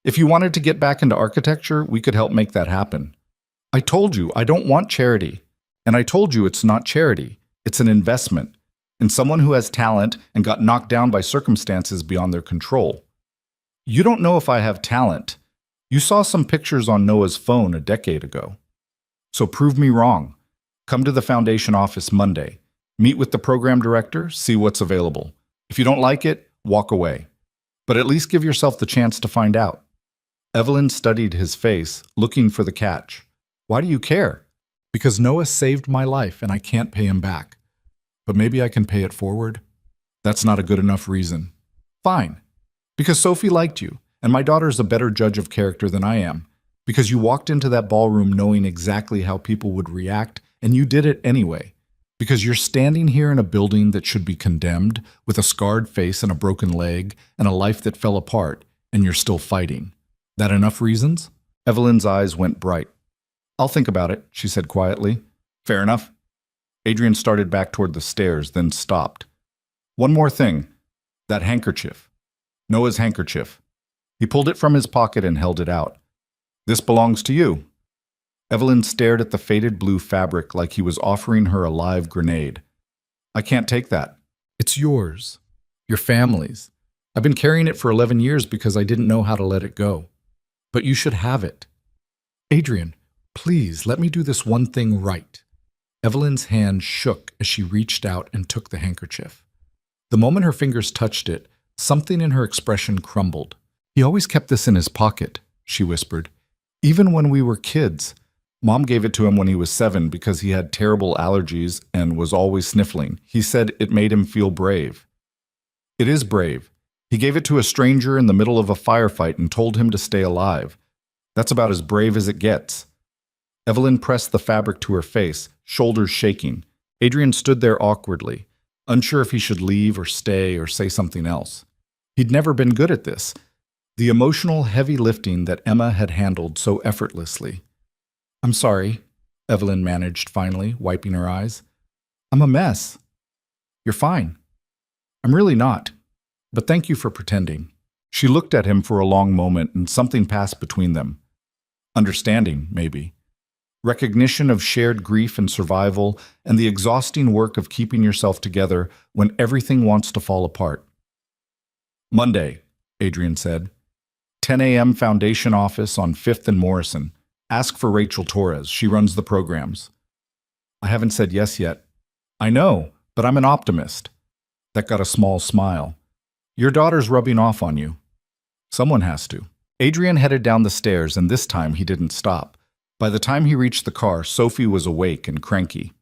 If you wanted to get back into architecture, we could help make that happen. I told you I don't want charity. And I told you it's not charity. It's an investment in someone who has talent and got knocked down by circumstances beyond their control. You don't know if I have talent. You saw some pictures on Noah's phone a decade ago. So prove me wrong. Come to the foundation office Monday. Meet with the program director, see what's available. If you don't like it, walk away. But at least give yourself the chance to find out. Evelyn studied his face, looking for the catch. Why do you care? Because Noah saved my life and I can't pay him back. But maybe I can pay it forward? That's not a good enough reason. Fine. Because Sophie liked you, and my daughter's a better judge of character than I am. Because you walked into that ballroom knowing exactly how people would react, and you did it anyway. Because you're standing here in a building that should be condemned, with a scarred face and a broken leg, and a life that fell apart, and you're still fighting. That enough reasons? Evelyn's eyes went bright. I'll think about it, she said quietly. Fair enough. Adrian started back toward the stairs, then stopped. One more thing. That handkerchief. Noah's handkerchief. He pulled it from his pocket and held it out. This belongs to you. Evelyn stared at the faded blue fabric like he was offering her a live grenade. I can't take that. It's yours. Your family's. I've been carrying it for 11 years because I didn't know how to let it go. But you should have it. Adrian, please let me do this one thing right. Evelyn's hand shook as she reached out and took the handkerchief. The moment her fingers touched it, something in her expression crumbled. He always kept this in his pocket, she whispered. Even when we were kids. Mom gave it to him when he was 7 because he had terrible allergies and was always sniffling. He said it made him feel brave. It is brave. He gave it to a stranger in the middle of a firefight and told him to stay alive. That's about as brave as it gets. Evelyn pressed the fabric to her face, shoulders shaking. Adrian stood there awkwardly, unsure if he should leave or stay or say something else. He'd never been good at this. The emotional heavy lifting that Emma had handled so effortlessly. I'm sorry, Evelyn managed finally, wiping her eyes. I'm a mess. You're fine. I'm really not. But thank you for pretending. She looked at him for a long moment and something passed between them. Understanding, maybe. Recognition of shared grief and survival and the exhausting work of keeping yourself together when everything wants to fall apart. Monday, Adrian said. 10 a.m. Foundation office on 5th and Morrison. Ask for Rachel Torres. She runs the programs. I haven't said yes yet. I know, but I'm an optimist. That got a small smile. Your daughter's rubbing off on you. Someone has to. Adrian headed down the stairs, and this time he didn't stop. By the time he reached the car, Sophie was awake and cranky.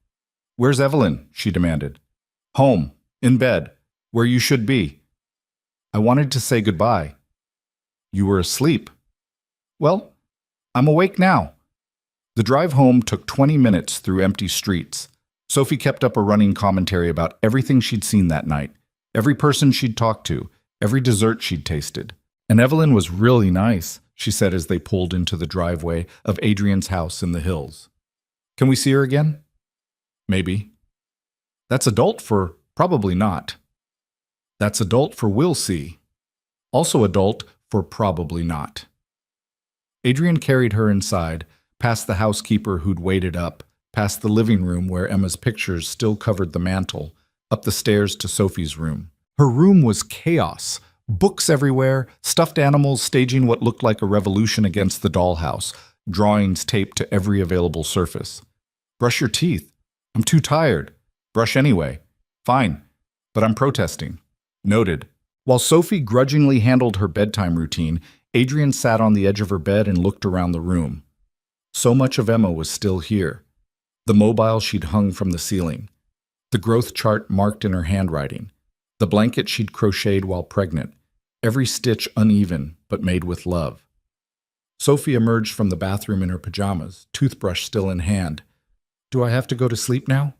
Where's Evelyn? She demanded. Home. In bed. Where you should be. I wanted to say goodbye. You were asleep. Well, I'm awake now. The drive home took 20 minutes through empty streets. Sophie kept up a running commentary about everything she'd seen that night, every person she'd talked to, every dessert she'd tasted. And Evelyn was really nice, she said as they pulled into the driveway of Adrian's house in the hills. Can we see her again? Maybe. That's adult for probably not. That's adult for we'll see. Also adult for probably not. Adrian carried her inside, past the housekeeper who'd waited up, past the living room where Emma's pictures still covered the mantel, up the stairs to Sophie's room. Her room was chaos. Books everywhere, stuffed animals staging what looked like a revolution against the dollhouse, drawings taped to every available surface. Brush your teeth. I'm too tired. Brush anyway. Fine, but I'm protesting. Noted. While Sophie grudgingly handled her bedtime routine, Adrian sat on the edge of her bed and looked around the room. So much of Emma was still here. The mobile she'd hung from the ceiling. The growth chart marked in her handwriting. The blanket she'd crocheted while pregnant. Every stitch uneven, but made with love. Sophie emerged from the bathroom in her pajamas, toothbrush still in hand. Do I have to go to sleep now?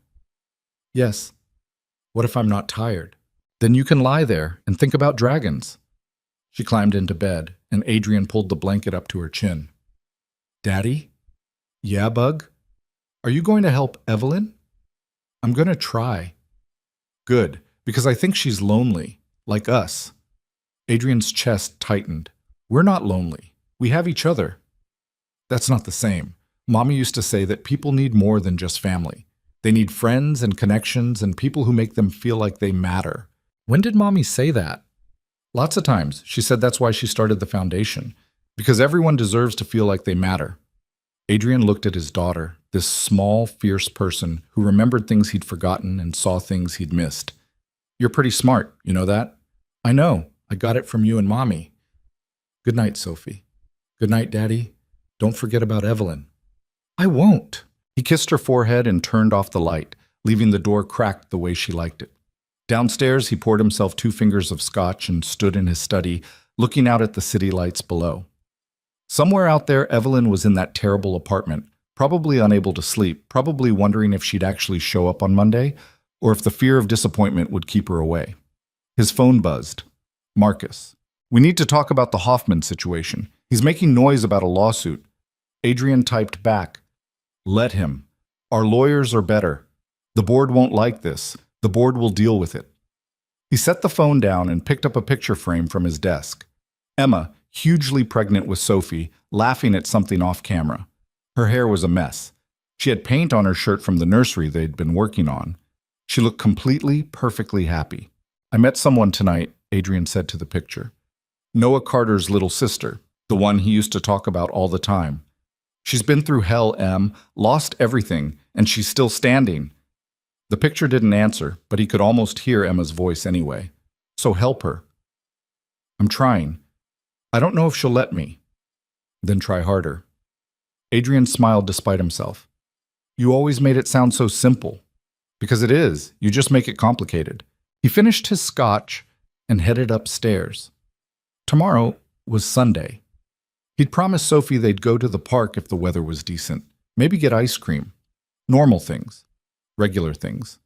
Yes. What if I'm not tired? Then you can lie there and think about dragons. She climbed into bed, and Adrian pulled the blanket up to her chin. Daddy? Yeah, Bug? Are you going to help Evelyn? I'm going to try. Good, because I think she's lonely, like us. Adrian's chest tightened. We're not lonely. We have each other. That's not the same. Mommy used to say that people need more than just family. They need friends and connections and people who make them feel like they matter. When did Mommy say that? Lots of times. She said that's why she started the foundation. Because everyone deserves to feel like they matter. Adrian looked at his daughter, this small, fierce person who remembered things he'd forgotten and saw things he'd missed. You're pretty smart, you know that? I know. I got it from you and Mommy. Good night, Sophie. Good night, Daddy. Don't forget about Evelyn. I won't. He kissed her forehead and turned off the light, leaving the door cracked the way she liked it. Downstairs, he poured himself 2 fingers of scotch and stood in his study, looking out at the city lights below. Somewhere out there, Evelyn was in that terrible apartment, probably unable to sleep, probably wondering if she'd actually show up on Monday, or if the fear of disappointment would keep her away. His phone buzzed. Marcus. We need to talk about the Hoffman situation. He's making noise about a lawsuit. Adrian typed back. Let him. Our lawyers are better. The board won't like this. The board will deal with it. He set the phone down and picked up a picture frame from his desk. Emma, hugely pregnant with Sophie, laughing at something off camera. Her hair was a mess. She had paint on her shirt from the nursery they'd been working on. She looked completely, perfectly happy. I met someone tonight, Adrian said to the picture. Noah Carter's little sister, the one he used to talk about all the time. She's been through hell, Em, lost everything, and she's still standing. The picture didn't answer, but he could almost hear Emma's voice anyway. So help her. I'm trying. I don't know if she'll let me. Then try harder. Adrian smiled despite himself. You always made it sound so simple. Because it is, you just make it complicated. He finished his scotch and headed upstairs. Tomorrow was Sunday. He'd promised Sophie they'd go to the park if the weather was decent, maybe get ice cream. Normal things. Regular things.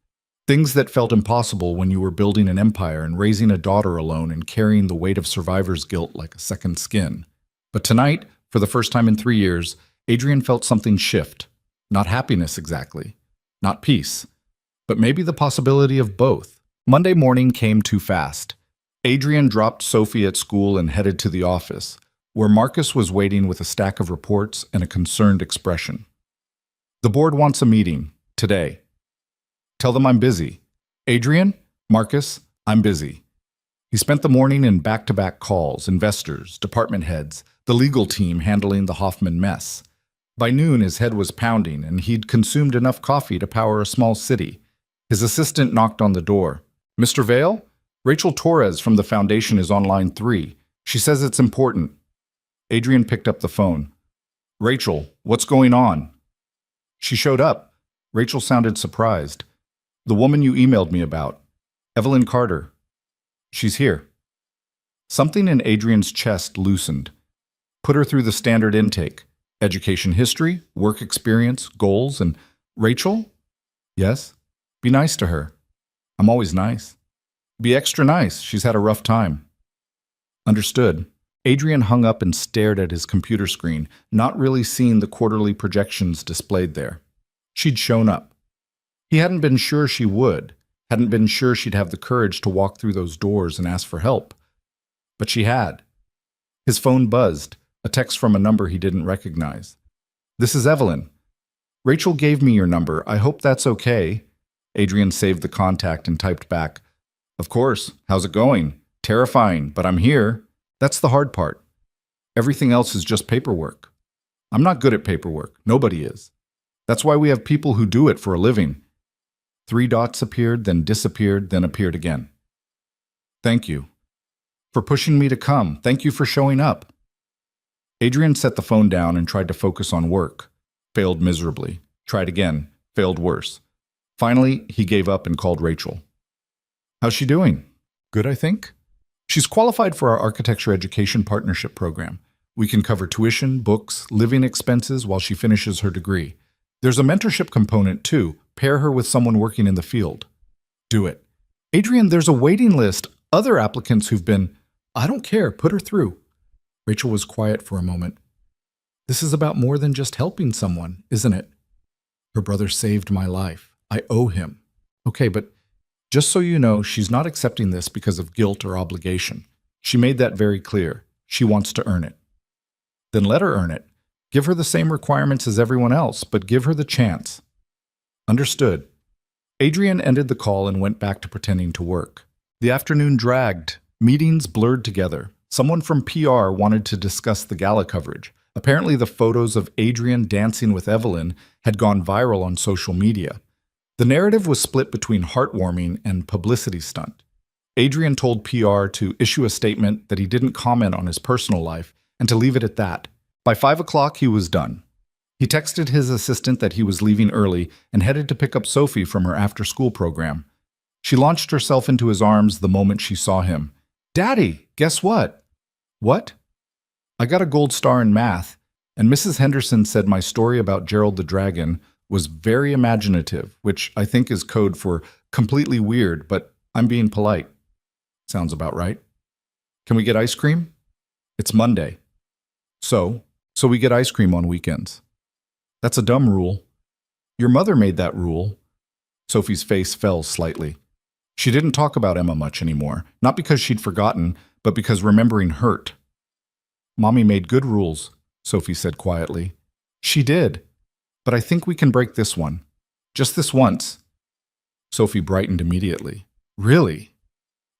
Things that felt impossible when you were building an empire and raising a daughter alone and carrying the weight of survivor's guilt like a second skin. But tonight, for the first time in 3 years, Adrian felt something shift. Not happiness exactly. Not peace. But maybe the possibility of both. Monday morning came too fast. Adrian dropped Sophie at school and headed to the office, where Marcus was waiting with a stack of reports and a concerned expression. The board wants a meeting, today. Tell them I'm busy. Adrian, Marcus, I'm busy. He spent the morning in back-to-back calls, investors, department heads, the legal team handling the Hoffman mess. By noon, his head was pounding, and he'd consumed enough coffee to power a small city. His assistant knocked on the door. Mr. Vale? Rachel Torres from the foundation is on line 3. She says it's important. Adrian picked up the phone. Rachel, what's going on? She showed up. Rachel sounded surprised. The woman you emailed me about. Evelyn Carter. She's here. Something in Adrian's chest loosened. Put her through the standard intake. Education history, work experience, goals, and Rachel? Yes? Be nice to her. I'm always nice. Be extra nice. She's had a rough time. Understood. Adrian hung up and stared at his computer screen, not really seeing the quarterly projections displayed there. She'd shown up. He hadn't been sure she would, hadn't been sure she'd have the courage to walk through those doors and ask for help. But she had. His phone buzzed, a text from a number he didn't recognize. This is Evelyn. Rachel gave me your number. I hope that's okay. Adrian saved the contact and typed back. Of course. How's it going? Terrifying, but I'm here. That's the hard part. Everything else is just paperwork. I'm not good at paperwork. Nobody is. That's why we have people who do it for a living. 3 dots appeared, then disappeared, then appeared again. Thank you. For pushing me to come. Thank you for showing up. Adrian set the phone down and tried to focus on work. Failed miserably. Tried again. Failed worse. Finally, he gave up and called Rachel. How's she doing? Good, I think. She's qualified for our Architecture Education Partnership Program. We can cover tuition, books, living expenses while she finishes her degree. There's a mentorship component, too. Pair her with someone working in the field. Do it. Adrian, there's a waiting list. Other applicants who've been... I don't care. Put her through. Rachel was quiet for a moment. This is about more than just helping someone, isn't it? Her brother saved my life. I owe him. Okay, but just so you know, she's not accepting this because of guilt or obligation. She made that very clear. She wants to earn it. Then let her earn it. Give her the same requirements as everyone else, but give her the chance. Understood. Adrian ended the call and went back to pretending to work. The afternoon dragged. Meetings blurred together. Someone from PR wanted to discuss the gala coverage. Apparently the photos of Adrian dancing with Evelyn had gone viral on social media. The narrative was split between heartwarming and publicity stunt. Adrian told PR to issue a statement that he didn't comment on his personal life and to leave it at that. By 5 o'clock, he was done. He texted his assistant that he was leaving early and headed to pick up Sophie from her after-school program. She launched herself into his arms the moment she saw him. Daddy, guess what? What? I got a gold star in math, and Mrs. Henderson said my story about Gerald the Dragon was very imaginative, which I think is code for completely weird, but I'm being polite. Sounds about right. Can we get ice cream? It's Monday. So we get ice cream on weekends. That's a dumb rule. Your mother made that rule. Sophie's face fell slightly. She didn't talk about Emma much anymore, not because she'd forgotten, but because remembering hurt. Mommy made good rules, Sophie said quietly. She did, but I think we can break this one. Just this once. Sophie brightened immediately. Really?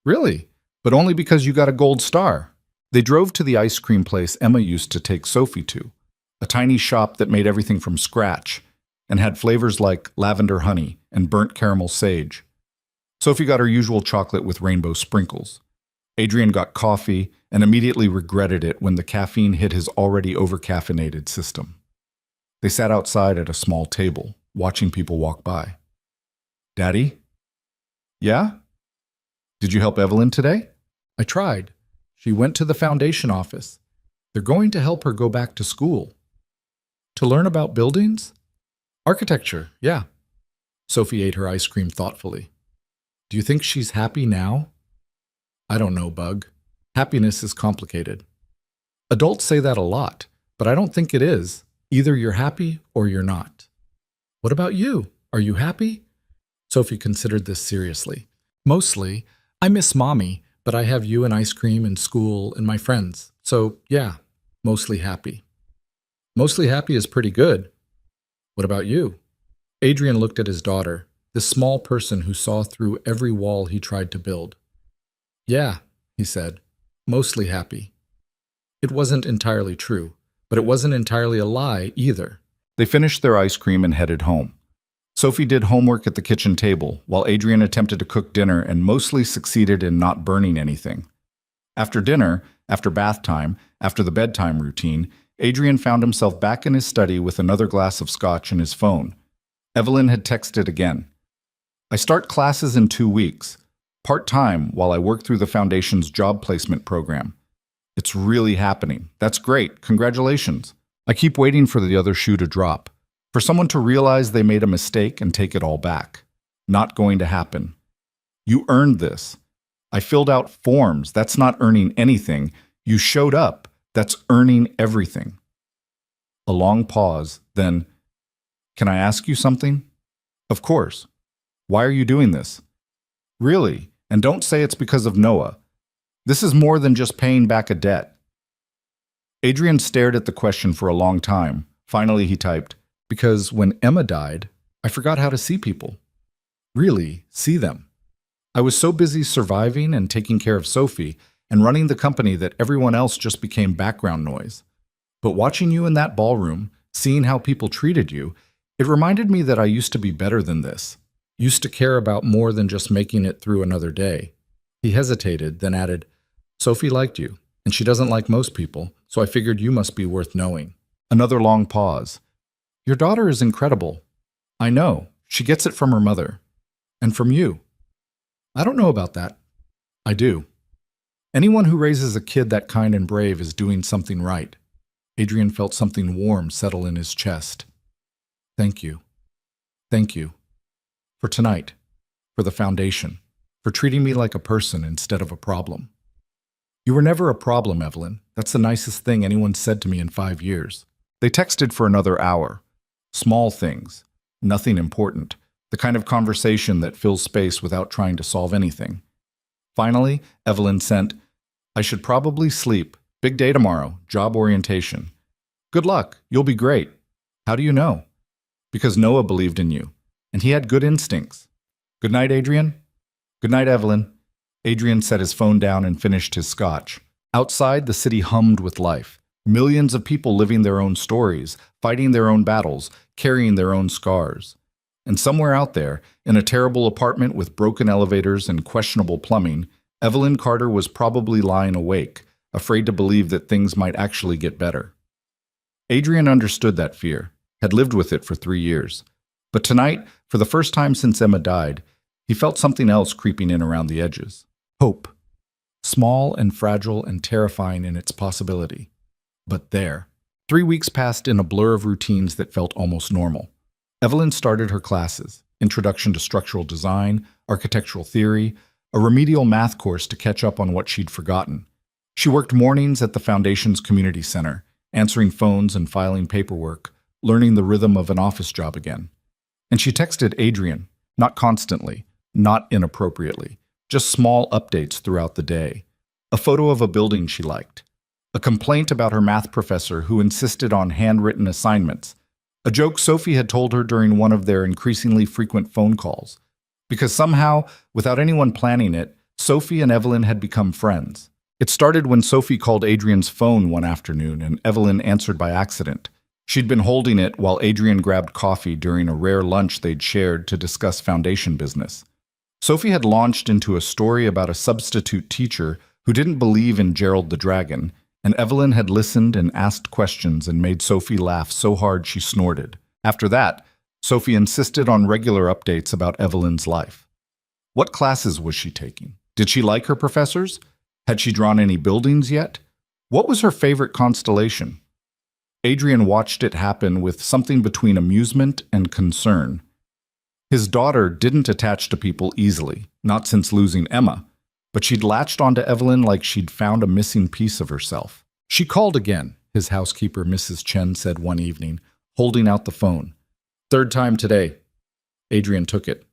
Really? But only because you got a gold star. They drove to the ice cream place Emma used to take Sophie to, a tiny shop that made everything from scratch and had flavors like lavender honey and burnt caramel sage. Sophie got her usual chocolate with rainbow sprinkles. Adrian got coffee and immediately regretted it when the caffeine hit his already over-caffeinated system. They sat outside at a small table, watching people walk by. Daddy? Yeah? Did you help Evelyn today? I tried. She went to the foundation office. They're going to help her go back to school. To learn about buildings? Architecture, yeah. Sophie ate her ice cream thoughtfully. Do you think she's happy now? I don't know, Bug. Happiness is complicated. Adults say that a lot, but I don't think it is. Either you're happy or you're not. What about you? Are you happy? Sophie considered this seriously. Mostly. I miss Mommy, but I have you and ice cream and school and my friends. So, yeah, mostly happy. Mostly happy is pretty good. What about you? Adrian looked at his daughter, this small person who saw through every wall he tried to build. Yeah, he said, mostly happy. It wasn't entirely true, but it wasn't entirely a lie either. They finished their ice cream and headed home. Sophie did homework at the kitchen table, while Adrian attempted to cook dinner and mostly succeeded in not burning anything. After dinner, after bath time, after the bedtime routine, Adrian found himself back in his study with another glass of scotch and his phone. Evelyn had texted again. I start classes in 2 weeks, part-time while I work through the Foundation's job placement program. It's really happening. That's great. Congratulations. I keep waiting for the other shoe to drop. For someone to realize they made a mistake and take it all back. Not going to happen. You earned this. I filled out forms. That's not earning anything. You showed up. That's earning everything. A long pause, then, can I ask you something? Of course. Why are you doing this? Really, and don't say it's because of Noah. This is more than just paying back a debt. Adrian stared at the question for a long time. Finally, he typed, because when Emma died, I forgot how to see people. Really, see them. I was so busy surviving and taking care of Sophie and running the company that everyone else just became background noise. But watching you in that ballroom, seeing how people treated you, it reminded me that I used to be better than this. Used to care about more than just making it through another day. He hesitated, then added, Sophie liked you, and she doesn't like most people, so I figured you must be worth knowing. Another long pause. Your daughter is incredible. I know. She gets it from her mother. And from you. I don't know about that. I do. Anyone who raises a kid that kind and brave is doing something right. Adrian felt something warm settle in his chest. Thank you. Thank you. For tonight. For the Foundation. For treating me like a person instead of a problem. You were never a problem, Evelyn. That's the nicest thing anyone said to me in 5 years. They texted for another hour. Small things. Nothing important. The kind of conversation that fills space without trying to solve anything. Finally, Evelyn sent, I should probably sleep. Big day tomorrow. Job orientation. Good luck. You'll be great. How do you know? Because Noah believed in you. And he had good instincts. Good night, Adrian. Good night, Evelyn. Adrian set his phone down and finished his scotch. Outside, the city hummed with life. Millions of people living their own stories, fighting their own battles, carrying their own scars. And somewhere out there, in a terrible apartment with broken elevators and questionable plumbing, Evelyn Carter was probably lying awake, afraid to believe that things might actually get better. Adrian understood that fear, had lived with it for 3 years. But tonight, for the first time since Emma died, he felt something else creeping in around the edges. Hope. small and fragile and terrifying in its possibility. But there. 3 weeks passed in a blur of routines that felt almost normal. Evelyn started her classes: Introduction to Structural Design, Architectural Theory, a remedial math course to catch up on what she'd forgotten. She worked mornings at the Foundation's community center, answering phones and filing paperwork, learning the rhythm of an office job again. And she texted Adrian, not constantly, not inappropriately, just small updates throughout the day. A photo of a building she liked. A complaint about her math professor who insisted on handwritten assignments. A joke Sophie had told her during one of their increasingly frequent phone calls. Because somehow, without anyone planning it, Sophie and Evelyn had become friends. It started when Sophie called Adrian's phone one afternoon and Evelyn answered by accident. She'd been holding it while Adrian grabbed coffee during a rare lunch they'd shared to discuss foundation business. Sophie had launched into a story about a substitute teacher who didn't believe in Gerald the Dragon, and Evelyn had listened and asked questions and made Sophie laugh so hard she snorted. After that, Sophie insisted on regular updates about Evelyn's life. What classes was she taking? Did she like her professors? Had she drawn any buildings yet? What was her favorite constellation? Adrian watched it happen with something between amusement and concern. His daughter didn't attach to people easily, not since losing Emma, but she'd latched onto Evelyn like she'd found a missing piece of herself. She called again, his housekeeper Mrs. Chen said one evening, holding out the phone. "Third time today." Adrian took it.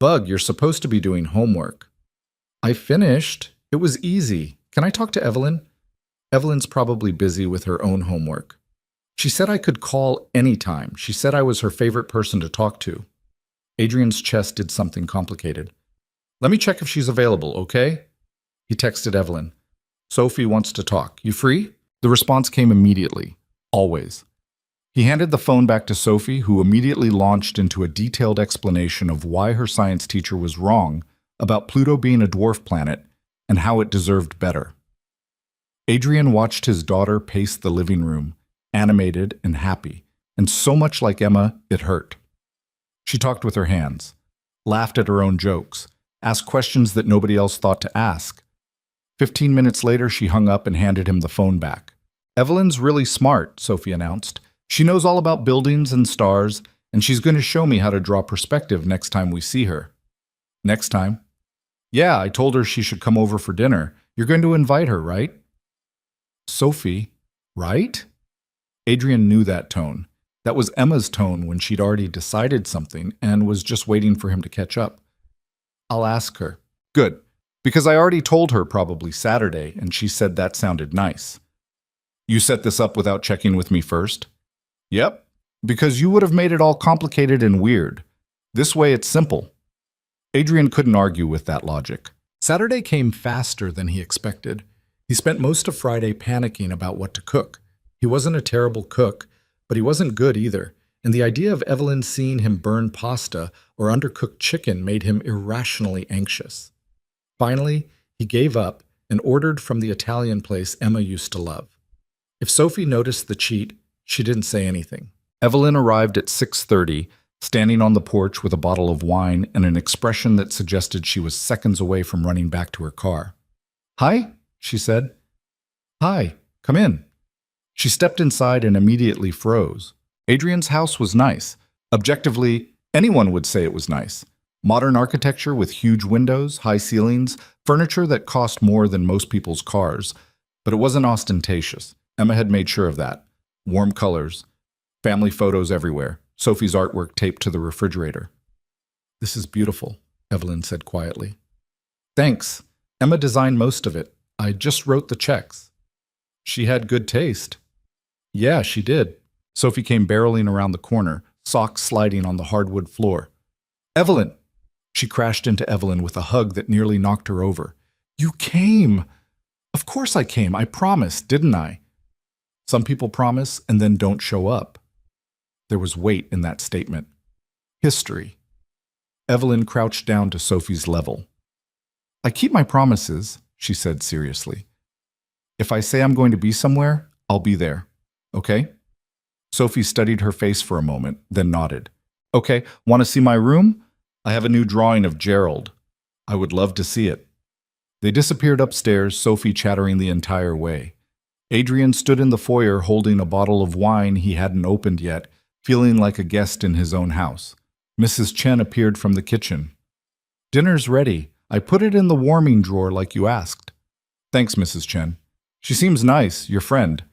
"Bug, you're supposed to be doing homework." "I finished. It was easy. Can I talk to Evelyn?" "Evelyn's probably busy with her own homework." "She said I could call anytime. She said I was her favorite person to talk to." Adrian's chest did something complicated. "Let me check if she's available, okay?" He texted Evelyn. "Sophie wants to talk. You free?" The response came immediately. Always. He handed the phone back to Sophie, who immediately launched into a detailed explanation of why her science teacher was wrong about Pluto being a dwarf planet and how it deserved better. Adrian watched his daughter pace the living room, animated and happy, and so much like Emma, it hurt. She talked with her hands, laughed at her own jokes, asked questions that nobody else thought to ask. 15 minutes later, she hung up and handed him the phone back. "Evelyn's really smart," Sophie announced. "She knows all about buildings and stars, and she's going to show me how to draw perspective next time we see her." "Next time?" "Yeah, I told her she should come over for dinner. You're going to invite her, right?" Sophie, right? Adrian knew that tone. That was Emma's tone when she'd already decided something and was just waiting for him to catch up. "I'll ask her." "Good, because I already told her probably Saturday, and she said that sounded nice." "You set this up without checking with me first?" "Yep, because you would have made it all complicated and weird. This way it's simple." Adrian couldn't argue with that logic. Saturday came faster than he expected. He spent most of Friday panicking about what to cook. He wasn't a terrible cook, but he wasn't good either, and the idea of Evelyn seeing him burn pasta or undercooked chicken made him irrationally anxious. Finally, he gave up and ordered from the Italian place Emma used to love. If Sophie noticed the cheat, she didn't say anything. Evelyn arrived at 6:30, standing on the porch with a bottle of wine and an expression that suggested she was seconds away from running back to her car. "Hi," she said. "Hi, come in." She stepped inside and immediately froze. Adrian's house was nice. Objectively, anyone would say it was nice. Modern architecture with huge windows, high ceilings, furniture that cost more than most people's cars. But it wasn't ostentatious. Emma had made sure of that. Warm colors, family photos everywhere, Sophie's artwork taped to the refrigerator. "This is beautiful," Evelyn said quietly. "Thanks. Emma designed most of it. I just wrote the checks." "She had good taste." "Yeah, she did." Sophie came barreling around the corner, socks sliding on the hardwood floor. "Evelyn!" She crashed into Evelyn with a hug that nearly knocked her over. "You came!" "Of course I came. I promised, didn't I?" Some people promise and then don't show up. There was weight in that statement. History. Evelyn crouched down to Sophie's level. "I keep my promises," she said seriously. "If I say I'm going to be somewhere, I'll be there. Okay?" Sophie studied her face for a moment, then nodded. "Okay, want to see my room? I have a new drawing of Gerald. I would love to see it." They disappeared upstairs, Sophie chattering the entire way. Adrian stood in the foyer holding a bottle of wine he hadn't opened yet, feeling like a guest in his own house. Mrs. Chen appeared from the kitchen. "Dinner's ready. I put it in the warming drawer like you asked." "Thanks, Mrs. Chen. She seems nice, your friend.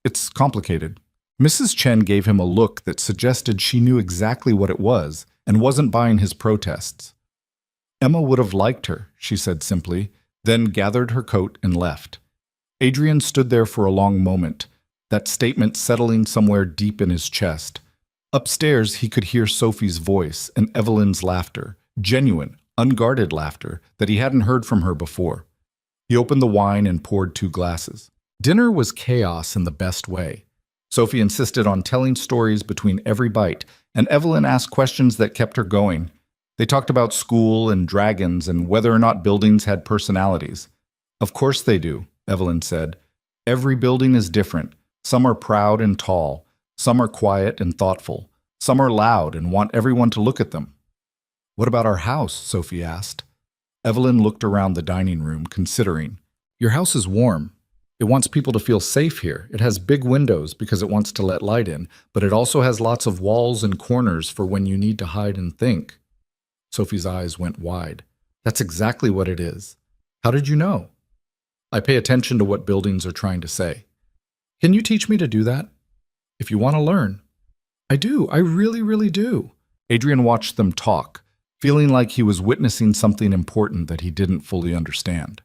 It's complicated." Mrs. Chen gave him a look that suggested she knew exactly what it was and wasn't buying his protests. "Emma would have liked her," she said simply, then gathered her coat and left. Adrian stood there for a long moment, that statement settling somewhere deep in his chest. Upstairs, he could hear Sophie's voice and Evelyn's laughter, genuine, unguarded laughter that he hadn't heard from her before. He opened the wine and poured 2 glasses. Dinner was chaos in the best way. Sophie insisted on telling stories between every bite, and Evelyn asked questions that kept her going. They talked about school and dragons and whether or not buildings had personalities. "Of course they do," Evelyn said. "Every building is different. Some are proud and tall. Some are quiet and thoughtful. Some are loud and want everyone to look at them." "What about our house?" Sophie asked. Evelyn looked around the dining room, considering. "Your house is warm. It wants people to feel safe here. It has big windows because it wants to let light in, but it also has lots of walls and corners for when you need to hide and think." Sophie's eyes went wide. "That's exactly what it is. How did you know?" "I pay attention to what buildings are trying to say." "Can you teach me to do that?" "If you want to learn." "I do. I really, really do." Adrian watched them talk, feeling like he was witnessing something important that he didn't fully understand.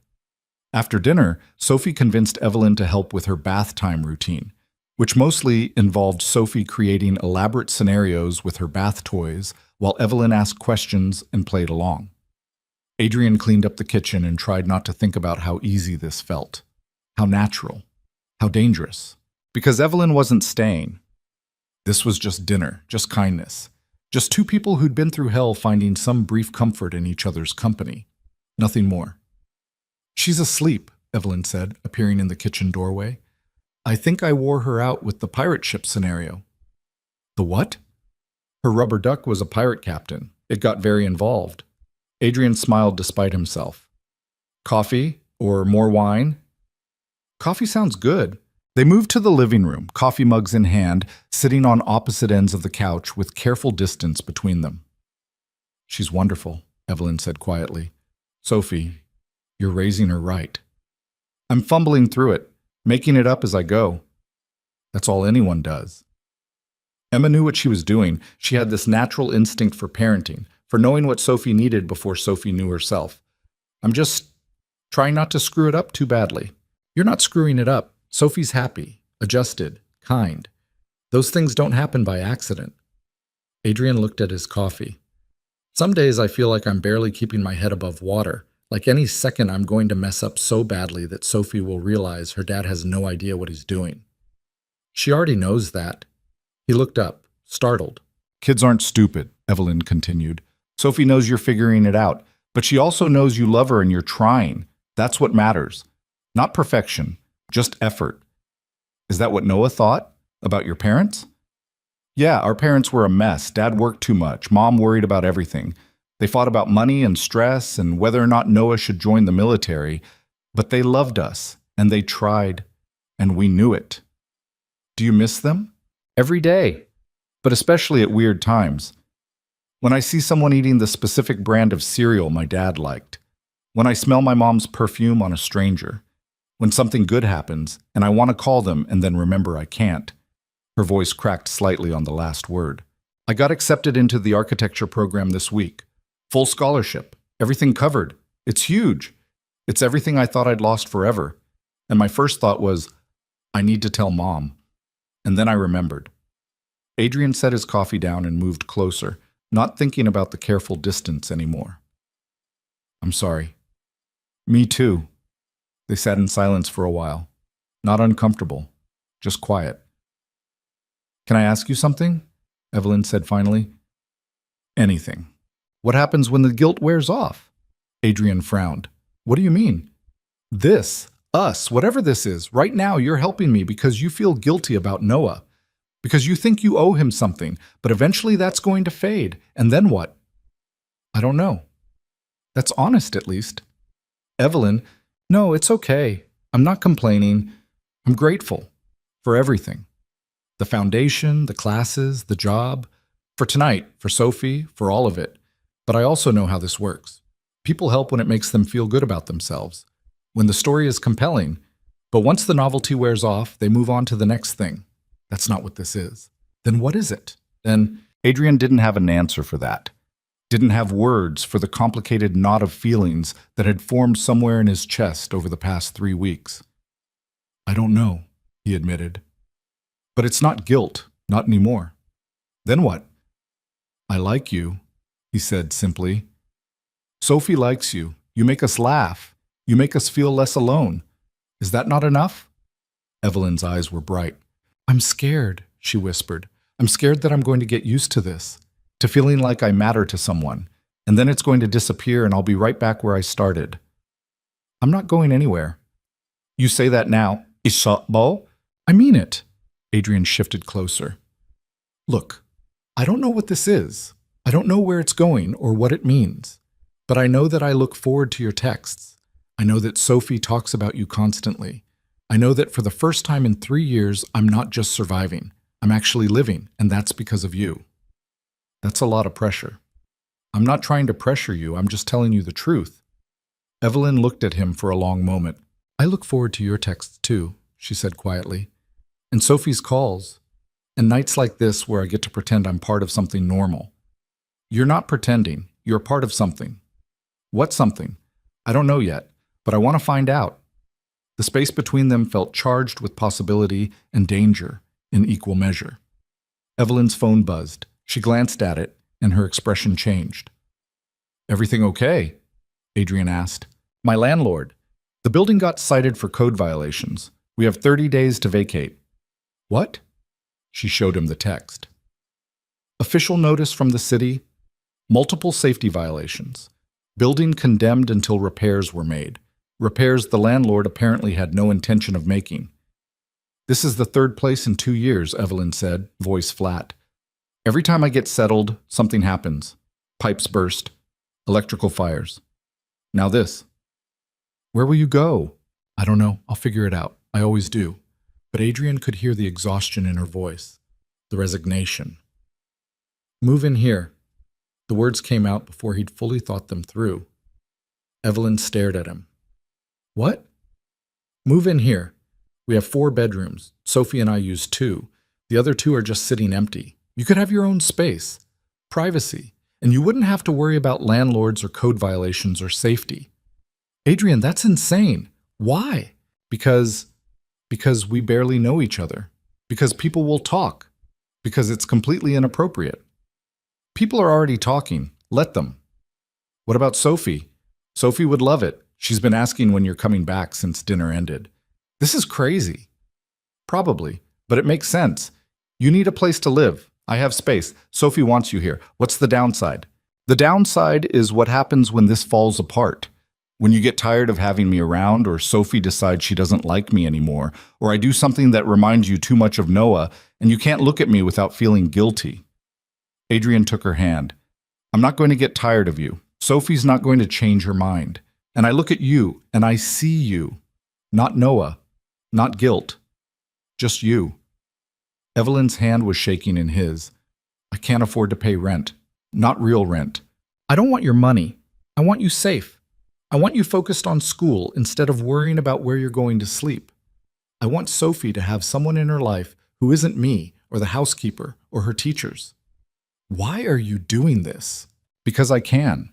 After dinner, Sophie convinced Evelyn to help with her bath time routine, which mostly involved Sophie creating elaborate scenarios with her bath toys while Evelyn asked questions and played along. Adrian cleaned up the kitchen and tried not to think about how easy this felt, how natural, how dangerous, because Evelyn wasn't staying. This was just dinner, just kindness, just 2 people who'd been through hell finding some brief comfort in each other's company. Nothing more. "She's asleep," Evelyn said, appearing in the kitchen doorway. "I think I wore her out with the pirate ship scenario." "The what?" "Her rubber duck was a pirate captain. It got very involved." Adrian smiled despite himself. "Coffee? Or more wine?" "Coffee sounds good." They moved to the living room, coffee mugs in hand, sitting on opposite ends of the couch with careful distance between them. "She's wonderful," Evelyn said quietly. "Sophie, you're raising her right." "I'm fumbling through it, making it up as I go." "That's all anyone does." Emma knew what she was doing. She had this natural instinct for parenting, for knowing what Sophie needed before Sophie knew herself. "I'm just trying not to screw it up too badly." "You're not screwing it up. Sophie's happy, adjusted, kind. Those things don't happen by accident." Adrian looked at his coffee. "Some days I feel like I'm barely keeping my head above water, like any second I'm going to mess up so badly that Sophie will realize her dad has no idea what he's doing." "She already knows that." He looked up, startled. "Kids aren't stupid," Evelyn continued. "Sophie knows you're figuring it out, but she also knows you love her and you're trying. That's what matters. Not perfection. Just effort." "Is that what Noah thought? About your parents?" "Yeah, our parents were a mess. Dad worked too much. Mom worried about everything. They fought about money and stress and whether or not Noah should join the military. But they loved us, and they tried, and we knew it." "Do you miss them?" "Every day, but especially at weird times. When I see someone eating the specific brand of cereal my dad liked. When I smell my mom's perfume on a stranger. When something good happens, and I want to call them and then remember I can't." Her voice cracked slightly on the last word. "I got accepted into the architecture program this week. Full scholarship. Everything covered. It's huge. It's everything I thought I'd lost forever. And my first thought was, I need to tell Mom. And then I remembered." Adrian set his coffee down and moved closer, not thinking about the careful distance anymore. "I'm sorry." "Me too." They sat in silence for a while. Not uncomfortable, just quiet. "Can I ask you something?" Evelyn said finally. "Anything." "What happens when the guilt wears off?" Adrian frowned. "What do you mean?" "This, us, whatever this is, right now you're helping me because you feel guilty about Noah. Because you think you owe him something, but eventually that's going to fade. And then what?" "I don't know." That's honest, at least. Evelyn, no, it's okay. I'm not complaining. I'm grateful for everything. The foundation, the classes, the job, for tonight, for Sophie, for all of it. But I also know how this works. People help when it makes them feel good about themselves, when the story is compelling, but once the novelty wears off, they move on to the next thing. That's not what this is. Then what is it? Then Adrian didn't have an answer for that. Didn't have words for the complicated knot of feelings that had formed somewhere in his chest over the past 3 weeks. I don't know, he admitted. But it's not guilt, not anymore. Then what? I like you, he said simply. Sophie likes you. You make us laugh. You make us feel less alone. Is that not enough? Evelyn's eyes were bright. I'm scared, she whispered. I'm scared that I'm going to get used to this, to feeling like I matter to someone, and then it's going to disappear and I'll be right back where I started. I'm not going anywhere. You say that now. Isabel? I mean it. Adrian shifted closer. Look, I don't know what this is. I don't know where it's going or what it means. But I know that I look forward to your texts. I know that Sophie talks about you constantly. I know that for the first time in 3 years, I'm not just surviving. I'm actually living, and that's because of you. That's a lot of pressure. I'm not trying to pressure you, I'm just telling you the truth. Evelyn looked at him for a long moment. I look forward to your texts too, she said quietly. And Sophie's calls. And nights like this where I get to pretend I'm part of something normal. You're not pretending, you're part of something. What something? I don't know yet, but I want to find out. The space between them felt charged with possibility and danger in equal measure. Evelyn's phone buzzed. She glanced at it, and her expression changed. Everything okay? Adrian asked. My landlord. The building got cited for code violations. We have 30 days to vacate. What? She showed him the text. Official notice from the city. Multiple safety violations. Building condemned until repairs were made. Repairs the landlord apparently had no intention of making. This is the third place in 2 years, Evelyn said, voice flat. Every time I get settled, something happens. Pipes burst. Electrical fires. Now this. Where will you go? I don't know. I'll figure it out. I always do. But Adrian could hear the exhaustion in her voice, the resignation. Move in here. The words came out before he'd fully thought them through. Evelyn stared at him. What? Move in here. We have 4 bedrooms. Sophie and I use 2. The other 2 are just sitting empty. You could have your own space, privacy, and you wouldn't have to worry about landlords or code violations or safety. Adrian, that's insane. Why? Because we barely know each other. Because people will talk. Because it's completely inappropriate. People are already talking. Let them. What about Sophie? Sophie would love it. She's been asking when you're coming back since dinner ended. This is crazy. Probably, but it makes sense. You need a place to live. I have space. Sophie wants you here. What's the downside? The downside is what happens when this falls apart. When you get tired of having me around, or Sophie decides she doesn't like me anymore, or I do something that reminds you too much of Noah, and you can't look at me without feeling guilty. Adrian took her hand. I'm not going to get tired of you. Sophie's not going to change her mind. And I look at you, and I see you. Not Noah. Not guilt. Just you. Evelyn's hand was shaking in his. I can't afford to pay rent. Not real rent. I don't want your money. I want you safe. I want you focused on school instead of worrying about where you're going to sleep. I want Sophie to have someone in her life who isn't me or the housekeeper or her teachers. Why are you doing this? Because I can.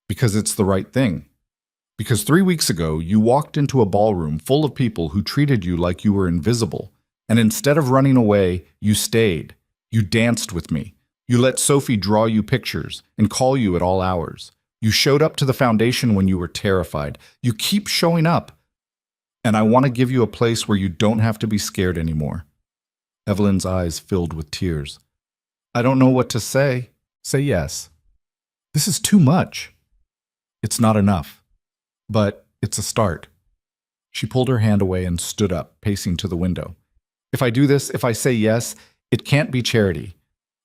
Because it's the right thing. Because 3 weeks ago, you walked into a ballroom full of people who treated you like you were invisible. And instead of running away, you stayed. You danced with me. You let Sophie draw you pictures and call you at all hours. You showed up to the foundation when you were terrified. You keep showing up. And I want to give you a place where you don't have to be scared anymore. Evelyn's eyes filled with tears. I don't know what to say. Say yes. This is too much. It's not enough. But it's a start. She pulled her hand away and stood up, pacing to the window. If I do this, if I say yes, it can't be charity.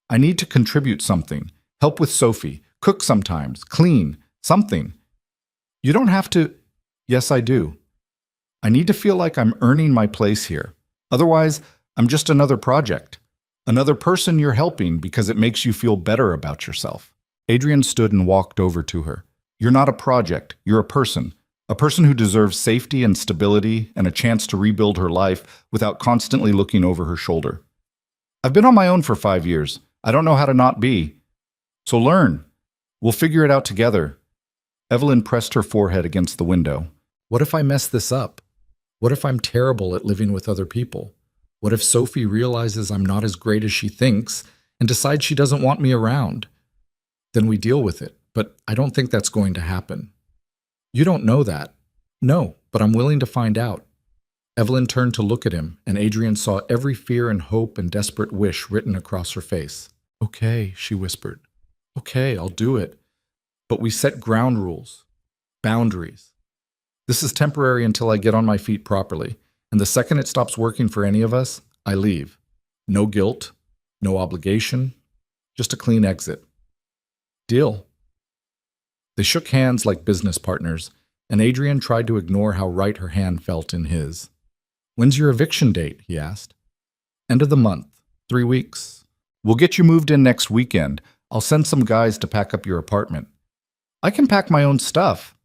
I need to contribute something. Help with Sophie. Cook sometimes. Clean. Something. You don't have to. Yes, I do. I need to feel like I'm earning my place here. Otherwise, I'm just another project. Another person you're helping because it makes you feel better about yourself. Adrian stood and walked over to her. You're not a project, you're a person. A person who deserves safety and stability and a chance to rebuild her life without constantly looking over her shoulder. I've been on my own for 5 years. I don't know how to not be. So learn. We'll figure it out together. Evelyn pressed her forehead against the window. What if I mess this up? What if I'm terrible at living with other people? What if Sophie realizes I'm not as great as she thinks and decides she doesn't want me around? Then we deal with it, but I don't think that's going to happen. You don't know that. No, but I'm willing to find out. Evelyn turned to look at him, and Adrian saw every fear and hope and desperate wish written across her face. Okay, she whispered. Okay, I'll do it. But we set ground rules, boundaries. This is temporary until I get on my feet properly, and the second it stops working for any of us, I leave. No guilt, no obligation, just a clean exit. Deal. They shook hands like business partners, and Adrian tried to ignore how right her hand felt in his. When's your eviction date? He asked. End of the month, 3 weeks. We'll get you moved in next weekend. I'll send some guys to pack up your apartment. I can pack my own stuff.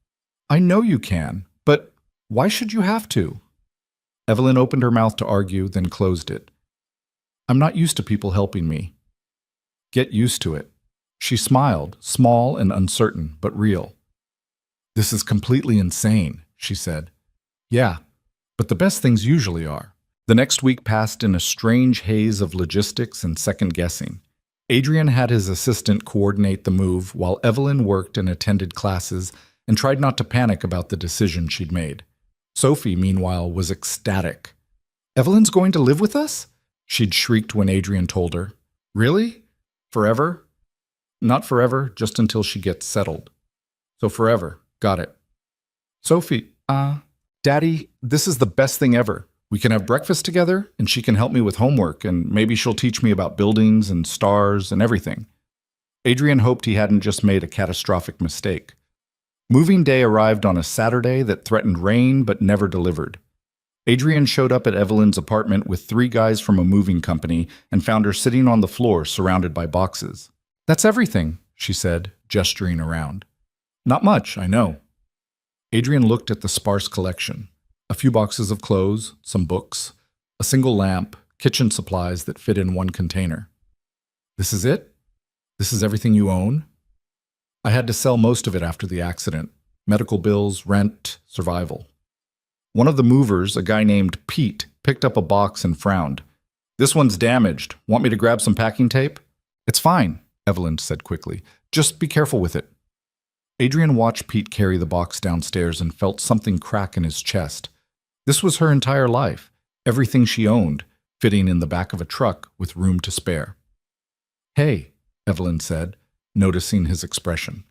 I know you can, but why should you have to? Evelyn opened her mouth to argue, then closed it. I'm not used to people helping me. Get used to it. She smiled, small and uncertain, but real. This is completely insane, she said. Yeah, but the best things usually are. The next week passed in a strange haze of logistics and second-guessing. Adrian had his assistant coordinate the move while Evelyn worked and attended classes and tried not to panic about the decision she'd made. Sophie, meanwhile, was ecstatic. Evelyn's going to live with us? She'd shrieked when Adrian told her. Really? Forever? Not forever, just until she gets settled. So forever. Got it. Sophie, Daddy, this is the best thing ever. We can have breakfast together, and she can help me with homework, and maybe she'll teach me about buildings and stars and everything. Adrian hoped he hadn't just made a catastrophic mistake. Moving day arrived on a Saturday that threatened rain but never delivered. Adrian showed up at Evelyn's apartment with 3 guys from a moving company and found her sitting on the floor surrounded by boxes. That's everything, she said, gesturing around. Not much, I know. Adrian looked at the sparse collection. A few boxes of clothes, some books, a single lamp, kitchen supplies that fit in one container. This is it? This is everything you own? I had to sell most of it after the accident. Medical bills, rent, survival. One of the movers, a guy named Pete, picked up a box and frowned. This one's damaged. Want me to grab some packing tape? It's fine, Evelyn said quickly. Just be careful with it. Adrian watched Pete carry the box downstairs and felt something crack in his chest. This was her entire life, everything she owned, fitting in the back of a truck with room to spare. Hey, Evelyn said, noticing his expression.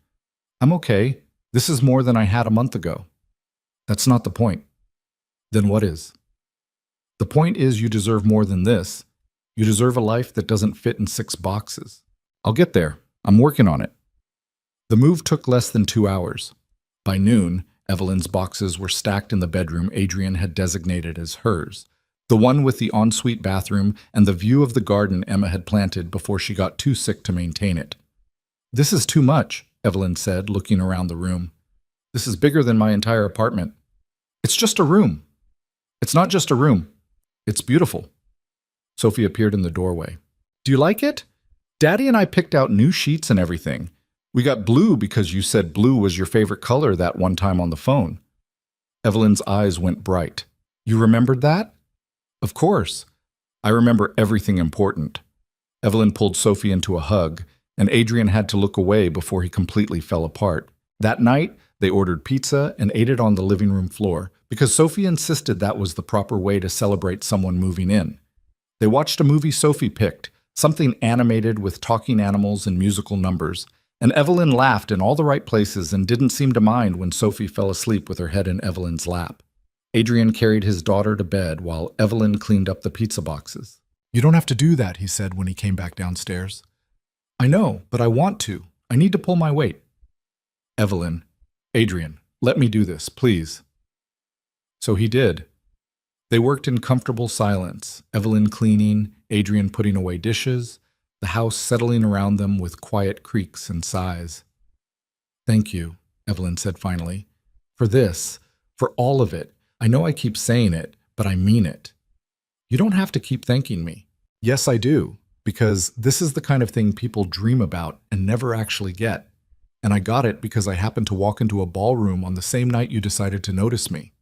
I'm okay. This is more than I had a month ago. That's not the point. Then what is? The point is you deserve more than this. You deserve a life that doesn't fit in 6 boxes. I'll get there. I'm working on it. The move took less than 2 hours. By noon, Evelyn's boxes were stacked in the bedroom Adrian had designated as hers, the one with the ensuite bathroom and the view of the garden Emma had planted before she got too sick to maintain it. This is too much, Evelyn said, looking around the room. This is bigger than my entire apartment. It's just a room. It's not just a room. It's beautiful. Sophie appeared in the doorway. Do you like it? Daddy and I picked out new sheets and everything. We got blue because you said blue was your favorite color that one time on the phone. Evelyn's eyes went bright. You remembered that? Of course. I remember everything important. Evelyn pulled Sophie into a hug, and Adrian had to look away before he completely fell apart. That night, they ordered pizza and ate it on the living room floor because Sophie insisted that was the proper way to celebrate someone moving in. They watched a movie Sophie picked, something animated with talking animals and musical numbers, and Evelyn laughed in all the right places and didn't seem to mind when Sophie fell asleep with her head in Evelyn's lap. Adrian carried his daughter to bed while Evelyn cleaned up the pizza boxes. You don't have to do that, he said when he came back downstairs. I know, but I want to. I need to pull my weight. Evelyn, Adrian, let me do this, please." So he did. They worked in comfortable silence, Evelyn cleaning, Adrian putting away dishes, the house settling around them with quiet creaks and sighs. "Thank you," Evelyn said finally. "For this, for all of it. I know I keep saying it, but I mean it. You don't have to keep thanking me." "Yes, I do, because this is the kind of thing people dream about and never actually get. And I got it because I happened to walk into a ballroom on the same night you decided to notice me."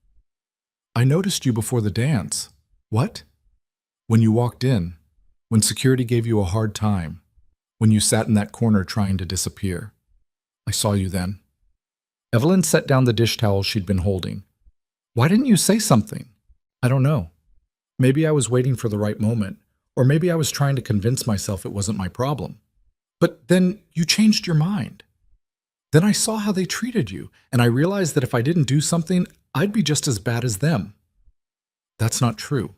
"I noticed you before the dance." "What?" "When you walked in, when security gave you a hard time, when you sat in that corner trying to disappear. I saw you then." Evelyn set down the dish towel she'd been holding. "Why didn't you say something?" "I don't know. Maybe I was waiting for the right moment, or maybe I was trying to convince myself it wasn't my problem. But then you changed your mind. Then I saw how they treated you, and I realized that if I didn't do something, I'd be just as bad as them." "That's not true."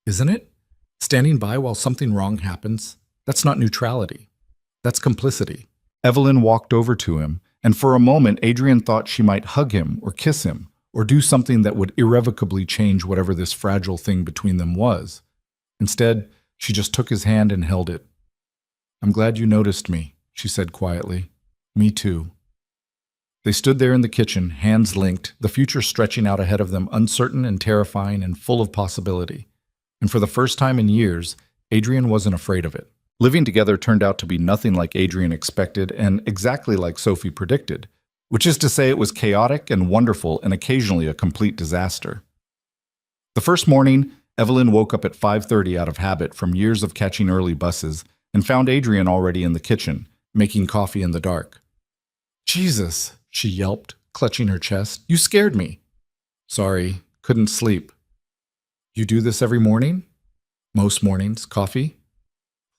"Isn't it? Standing by while something wrong happens, that's not neutrality. That's complicity." Evelyn walked over to him, and for a moment Adrian thought she might hug him or kiss him, or do something that would irrevocably change whatever this fragile thing between them was. Instead, she just took his hand and held it. "I'm glad you noticed me," she said quietly. "Me too." They stood there in the kitchen, hands linked, the future stretching out ahead of them, uncertain and terrifying and full of possibility. And for the first time in years, Adrian wasn't afraid of it. Living together turned out to be nothing like Adrian expected and exactly like Sophie predicted, which is to say it was chaotic and wonderful and occasionally a complete disaster. The first morning, Evelyn woke up at 5:30 out of habit from years of catching early buses and found Adrian already in the kitchen, making coffee in the dark. "Jesus," she yelped, clutching her chest. "You scared me." "Sorry, couldn't sleep." "You do this every morning?" "Most mornings. Coffee?"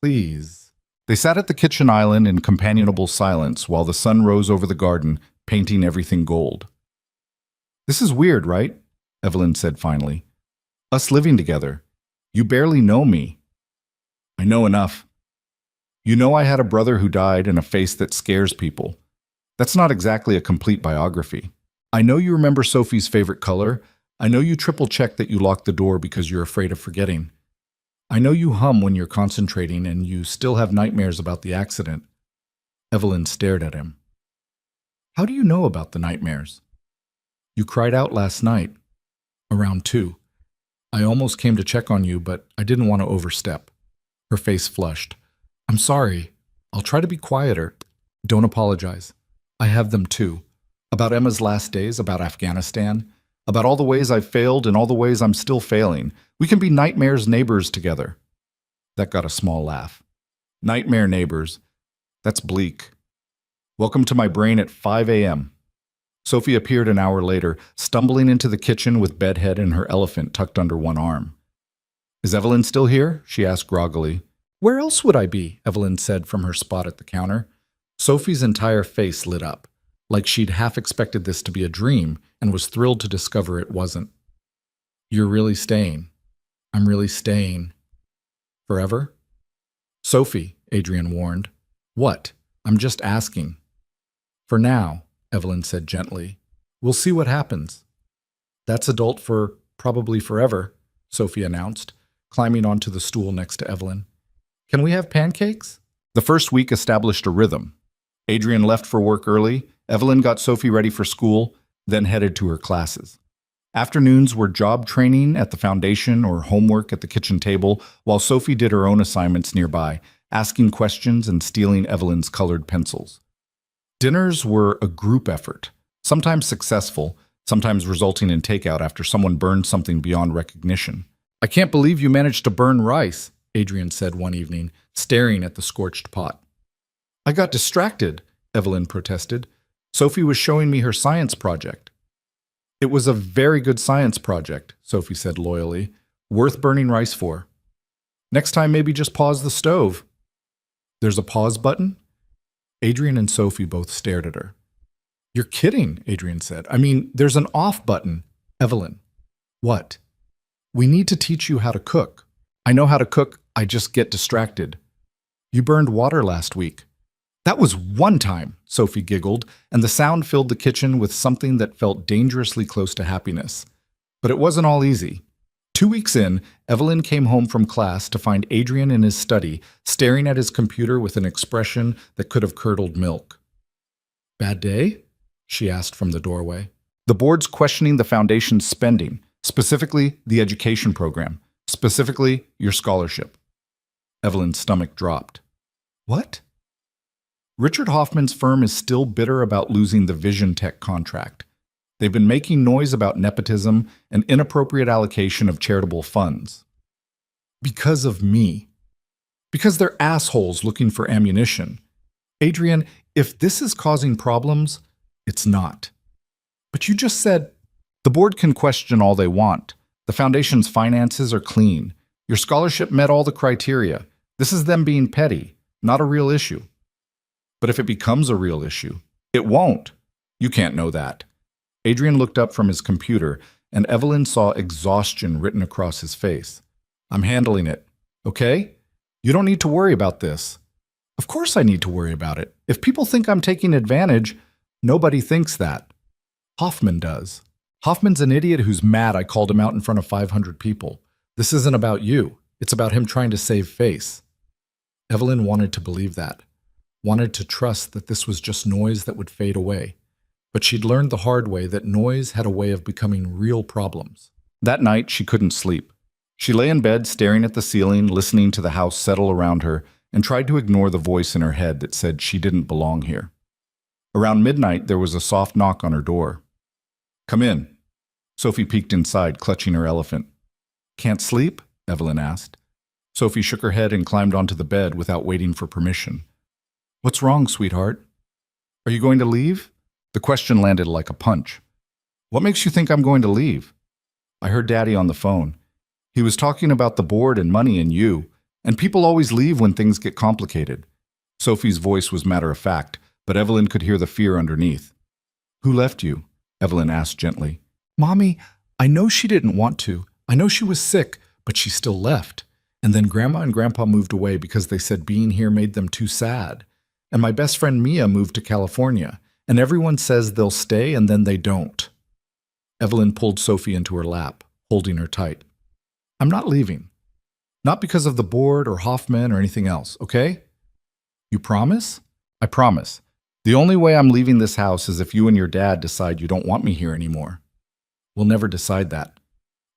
"Please." They sat at the kitchen island in companionable silence while the sun rose over the garden, painting everything gold. "This is weird, right?" Evelyn said finally. "Us living together. You barely know me." "I know enough. You know I had a brother who died and a face that scares people. That's not exactly a complete biography. I know you remember Sophie's favorite color. I know you triple-check that you locked the door because you're afraid of forgetting. I know you hum when you're concentrating and you still have nightmares about the accident." Evelyn stared at him. "How do you know about the nightmares?" "You cried out last night, around 2. I almost came to check on you, but I didn't want to overstep." Her face flushed. "I'm sorry. I'll try to be quieter." "Don't apologize. I have them too. About Emma's last days, about Afghanistan, about all the ways I've failed and all the ways I'm still failing. We can be nightmares neighbors together." That got a small laugh. "Nightmare neighbors. That's bleak. Welcome to my brain at 5 a.m. Sophie appeared an hour later, stumbling into the kitchen with Bedhead and her elephant tucked under one arm. "Is Evelyn still here?" she asked groggily. "Where else would I be?" Evelyn said from her spot at the counter. Sophie's entire face lit up, like she'd half expected this to be a dream and was thrilled to discover it wasn't. "You're really staying." "I'm really staying." "Forever?" "Sophie," Adrian warned. "What? I'm just asking." "For now," Evelyn said gently. "We'll see what happens." "That's adult for probably forever," Sophie announced, climbing onto the stool next to Evelyn. "Can we have pancakes?" The first week established a rhythm. Adrian left for work early, Evelyn got Sophie ready for school, then headed to her classes. Afternoons were job training at the foundation or homework at the kitchen table, while Sophie did her own assignments nearby, asking questions and stealing Evelyn's colored pencils. Dinners were a group effort, sometimes successful, sometimes resulting in takeout after someone burned something beyond recognition. "I can't believe you managed to burn rice," Adrian said one evening, staring at the scorched pot. "I got distracted," Evelyn protested. "Sophie was showing me her science project." "It was a very good science project," Sophie said loyally. "Worth burning rice for. Next time maybe just pause the stove." "There's a pause button?" Adrian and Sophie both stared at her. "You're kidding," Adrian said. "I mean, there's an off button." "Evelyn." "What?" "We need to teach you how to cook." "I know how to cook, I just get distracted." "You burned water last week." That was one time, Sophie giggled, and the sound filled the kitchen with something that felt dangerously close to happiness. But it wasn't all easy. 2 weeks in, Evelyn came home from class to find Adrian in his study, staring at his computer with an expression that could have curdled milk. "Bad day?" she asked from the doorway. "The board's questioning the foundation's spending, specifically the education program, specifically your scholarship." Evelyn's stomach dropped. "What?" "Richard Hoffman's firm is still bitter about losing the Vision Tech contract. They've been making noise about nepotism and inappropriate allocation of charitable funds. Because of me. Because they're assholes looking for ammunition. Adrian, if this is causing problems, it's not. But you just said, the board can question all they want. The foundation's finances are clean. Your scholarship met all the criteria. This is them being petty, not a real issue." "But if it becomes a real issue, it won't. You can't know that." Adrian looked up from his computer, and Evelyn saw exhaustion written across his face. "I'm handling it, okay? You don't need to worry about this." "Of course I need to worry about it. If people think I'm taking advantage, nobody thinks that. Hoffman does. Hoffman's an idiot who's mad I called him out in front of 500 people. This isn't about you. It's about him trying to save face." Evelyn wanted to believe that, wanted to trust that this was just noise that would fade away. But she'd learned the hard way that noise had a way of becoming real problems. That night, she couldn't sleep. She lay in bed staring at the ceiling, listening to the house settle around her, and tried to ignore the voice in her head that said she didn't belong here. Around midnight, there was a soft knock on her door. "Come in." Sophie peeked inside, clutching her elephant. "Can't sleep?" Evelyn asked. Sophie shook her head and climbed onto the bed without waiting for permission. "What's wrong, sweetheart? Are you going to leave?" The question landed like a punch. "What makes you think I'm going to leave?" "I heard Daddy on the phone. He was talking about the board and money and you, and people always leave when things get complicated." Sophie's voice was matter-of-fact, but Evelyn could hear the fear underneath. "Who left you?" Evelyn asked gently. "Mommy, I know she didn't want to. I know she was sick, but she still left. And then Grandma and Grandpa moved away because they said being here made them too sad. And my best friend Mia moved to California. And everyone says they'll stay and then they don't." Evelyn pulled Sophie into her lap, holding her tight. "I'm not leaving. Not because of the board or Hoffman or anything else, okay? You promise?" "I promise. The only way I'm leaving this house is if you and your dad decide you don't want me here anymore." "We'll never decide that."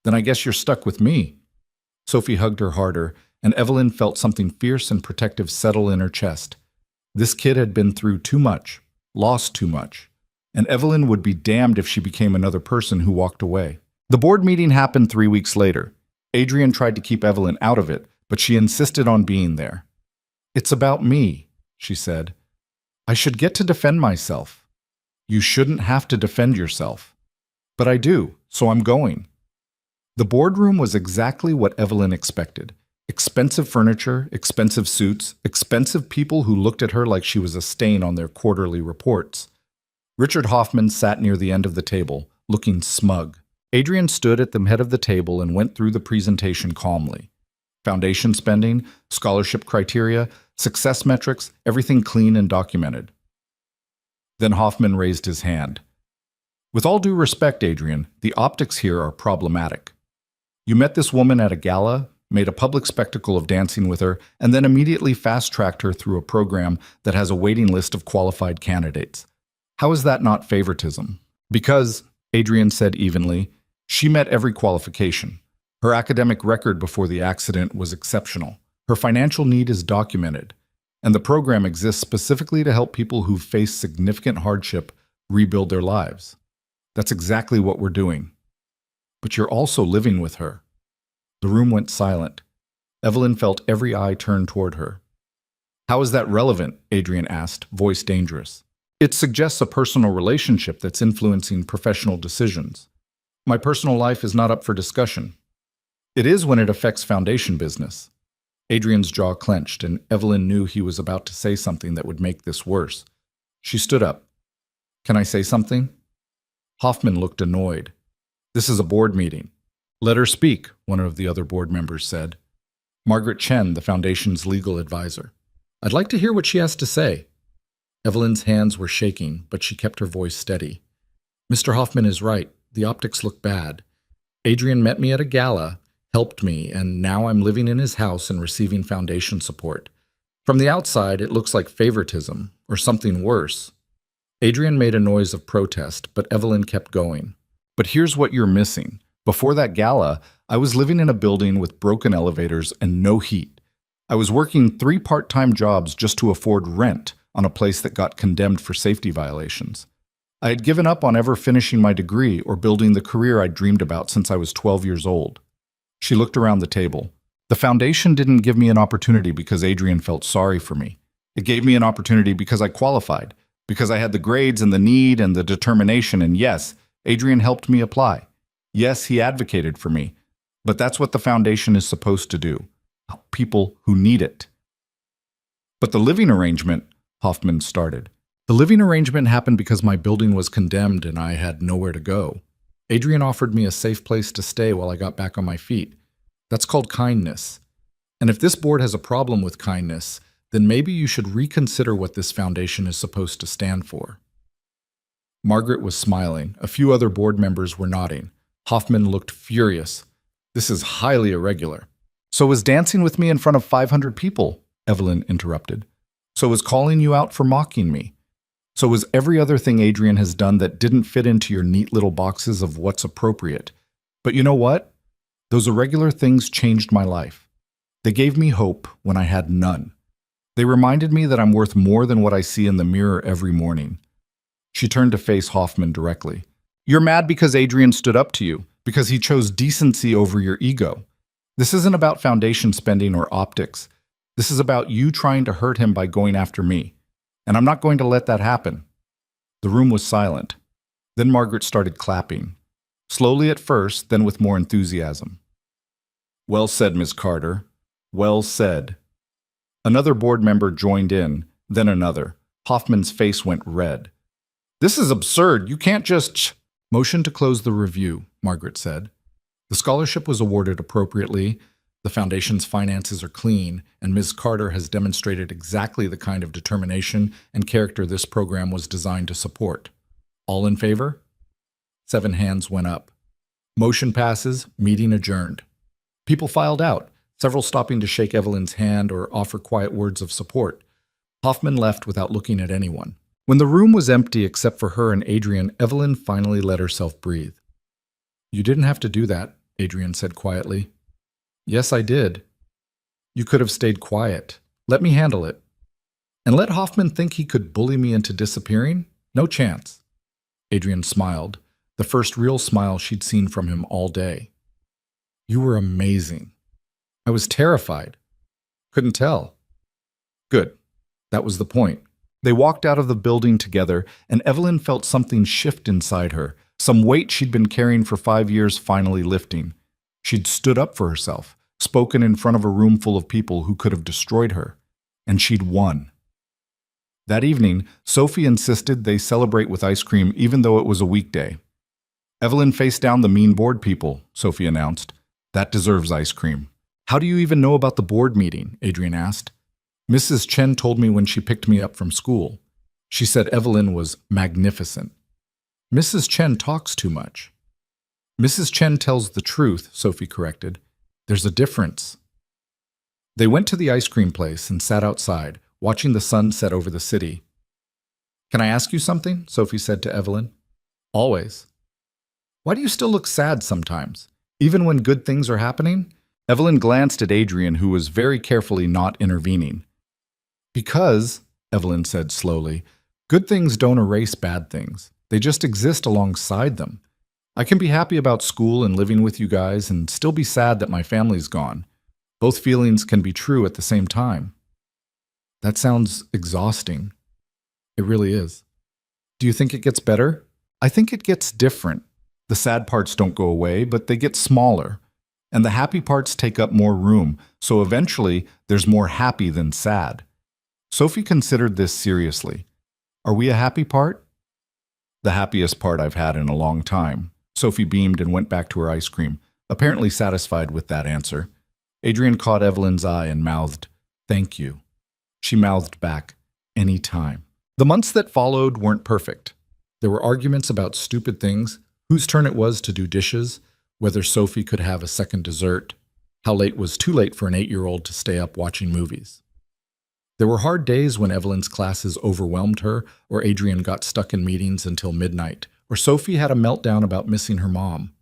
"Then I guess you're stuck with me." Sophie hugged her harder, and Evelyn felt something fierce and protective settle in her chest. This kid had been through too much. Lost too much, and Evelyn would be damned if she became another person who walked away. The board meeting happened 3 weeks later. Adrian tried to keep Evelyn out of it, but she insisted on being there. "It's about me," she said. "I should get to defend myself." "You shouldn't have to defend yourself." "But I do, so I'm going." The boardroom was exactly what Evelyn expected. Expensive furniture, expensive suits, expensive people who looked at her like she was a stain on their quarterly reports. Richard Hoffman sat near the end of the table, looking smug. Adrian stood at the head of the table and went through the presentation calmly. Foundation spending, scholarship criteria, success metrics, everything clean and documented. Then Hoffman raised his hand. "With all due respect, Adrian, the optics here are problematic. You met this woman at a gala, made a public spectacle of dancing with her, and then immediately fast-tracked her through a program that has a waiting list of qualified candidates. How is that not favoritism?" "Because," Adrian said evenly, "she met every qualification. Her academic record before the accident was exceptional. Her financial need is documented, and the program exists specifically to help people who've faced significant hardship rebuild their lives. That's exactly what we're doing. But you're also living with her." The room went silent. Evelyn felt every eye turn toward her. "How is that relevant?" Adrian asked, voice dangerous. "It suggests a personal relationship that's influencing professional decisions. My personal life is not up for discussion." "It is when it affects foundation business." Adrian's jaw clenched, and Evelyn knew he was about to say something that would make this worse. She stood up. "Can I say something?" Hoffman looked annoyed. "This is a board meeting." "Let her speak," one of the other board members said. "Margaret Chen, the foundation's legal advisor. I'd like to hear what she has to say." Evelyn's hands were shaking, but she kept her voice steady. Mr. Hoffman is right. The optics look bad. Adrian met me at a gala, helped me, and now I'm living in his house and receiving foundation support. From the outside, it looks like favoritism, or something worse. Adrian made a noise of protest, but Evelyn kept going. But here's what you're missing. Before that gala, I was living in a building with broken elevators and no heat. I was working 3 part-time jobs just to afford rent on a place that got condemned for safety violations. I had given up on ever finishing my degree or building the career I'd dreamed about since I was 12 years old. She looked around the table. The foundation didn't give me an opportunity because Adrian felt sorry for me. It gave me an opportunity because I qualified, because I had the grades and the need and the determination, and yes, Adrian helped me apply. Yes, he advocated for me. But that's what the foundation is supposed to do. Help people who need it. But the living arrangement, Hoffman started. The living arrangement happened because my building was condemned and I had nowhere to go. Adrian offered me a safe place to stay while I got back on my feet. That's called kindness. And if this board has a problem with kindness, then maybe you should reconsider what this foundation is supposed to stand for. Margaret was smiling. A few other board members were nodding. Hoffman looked furious. This is highly irregular. So was dancing with me in front of 500 people, Evelyn interrupted. So was calling you out for mocking me. So was every other thing Adrian has done that didn't fit into your neat little boxes of what's appropriate. But you know what? Those irregular things changed my life. They gave me hope when I had none. They reminded me that I'm worth more than what I see in the mirror every morning. She turned to face Hoffman directly. You're mad because Adrian stood up to you, because he chose decency over your ego. This isn't about foundation spending or optics. This is about you trying to hurt him by going after me. And I'm not going to let that happen. The room was silent. Then Margaret started clapping. Slowly at first, then with more enthusiasm. Well said, Ms. Carter. Well said. Another board member joined in, then another. Hoffman's face went red. This is absurd. You can't just... Motion to close the review, Margaret said. The scholarship was awarded appropriately, the foundation's finances are clean, and Ms. Carter has demonstrated exactly the kind of determination and character this program was designed to support. All in favor? 7 hands went up. Motion passes, meeting adjourned. People filed out, several stopping to shake Evelyn's hand or offer quiet words of support. Hoffman left without looking at anyone. When the room was empty except for her and Adrian, Evelyn finally let herself breathe. You didn't have to do that, Adrian said quietly. Yes, I did. You could have stayed quiet. Let me handle it. And let Hoffman think he could bully me into disappearing? No chance. Adrian smiled, the first real smile she'd seen from him all day. You were amazing. I was terrified. Couldn't tell. Good. That was the point. They walked out of the building together, and Evelyn felt something shift inside her, some weight she'd been carrying for 5 years finally lifting. She'd stood up for herself, spoken in front of a room full of people who could have destroyed her, and she'd won. That evening, Sophie insisted they celebrate with ice cream even though it was a weekday. Evelyn faced down the mean board people, Sophie announced. That deserves ice cream. How do you even know about the board meeting? Adrian asked. Mrs. Chen told me when she picked me up from school. She said Evelyn was magnificent. Mrs. Chen talks too much. Mrs. Chen tells the truth, Sophie corrected. There's a difference. They went to the ice cream place and sat outside, watching the sun set over the city. Can I ask you something? Sophie said to Evelyn. Always. Why do you still look sad sometimes, even when good things are happening? Evelyn glanced at Adrian, who was very carefully not intervening. Because, Evelyn said slowly, good things don't erase bad things. They just exist alongside them. I can be happy about school and living with you guys and still be sad that my family's gone. Both feelings can be true at the same time. That sounds exhausting. It really is. Do you think it gets better? I think it gets different. The sad parts don't go away, but they get smaller. And the happy parts take up more room, so eventually there's more happy than sad. Sophie considered this seriously. Are we a happy part? The happiest part I've had in a long time. Sophie beamed and went back to her ice cream, apparently satisfied with that answer. Adrian caught Evelyn's eye and mouthed, "Thank you." She mouthed back, "Any time." The months that followed weren't perfect. There were arguments about stupid things, whose turn it was to do dishes, whether Sophie could have a second dessert, how late was too late for an 8-year-old to stay up watching movies. There were hard days when Evelyn's classes overwhelmed her, or Adrian got stuck in meetings until midnight, or Sophie had a meltdown about missing her mom.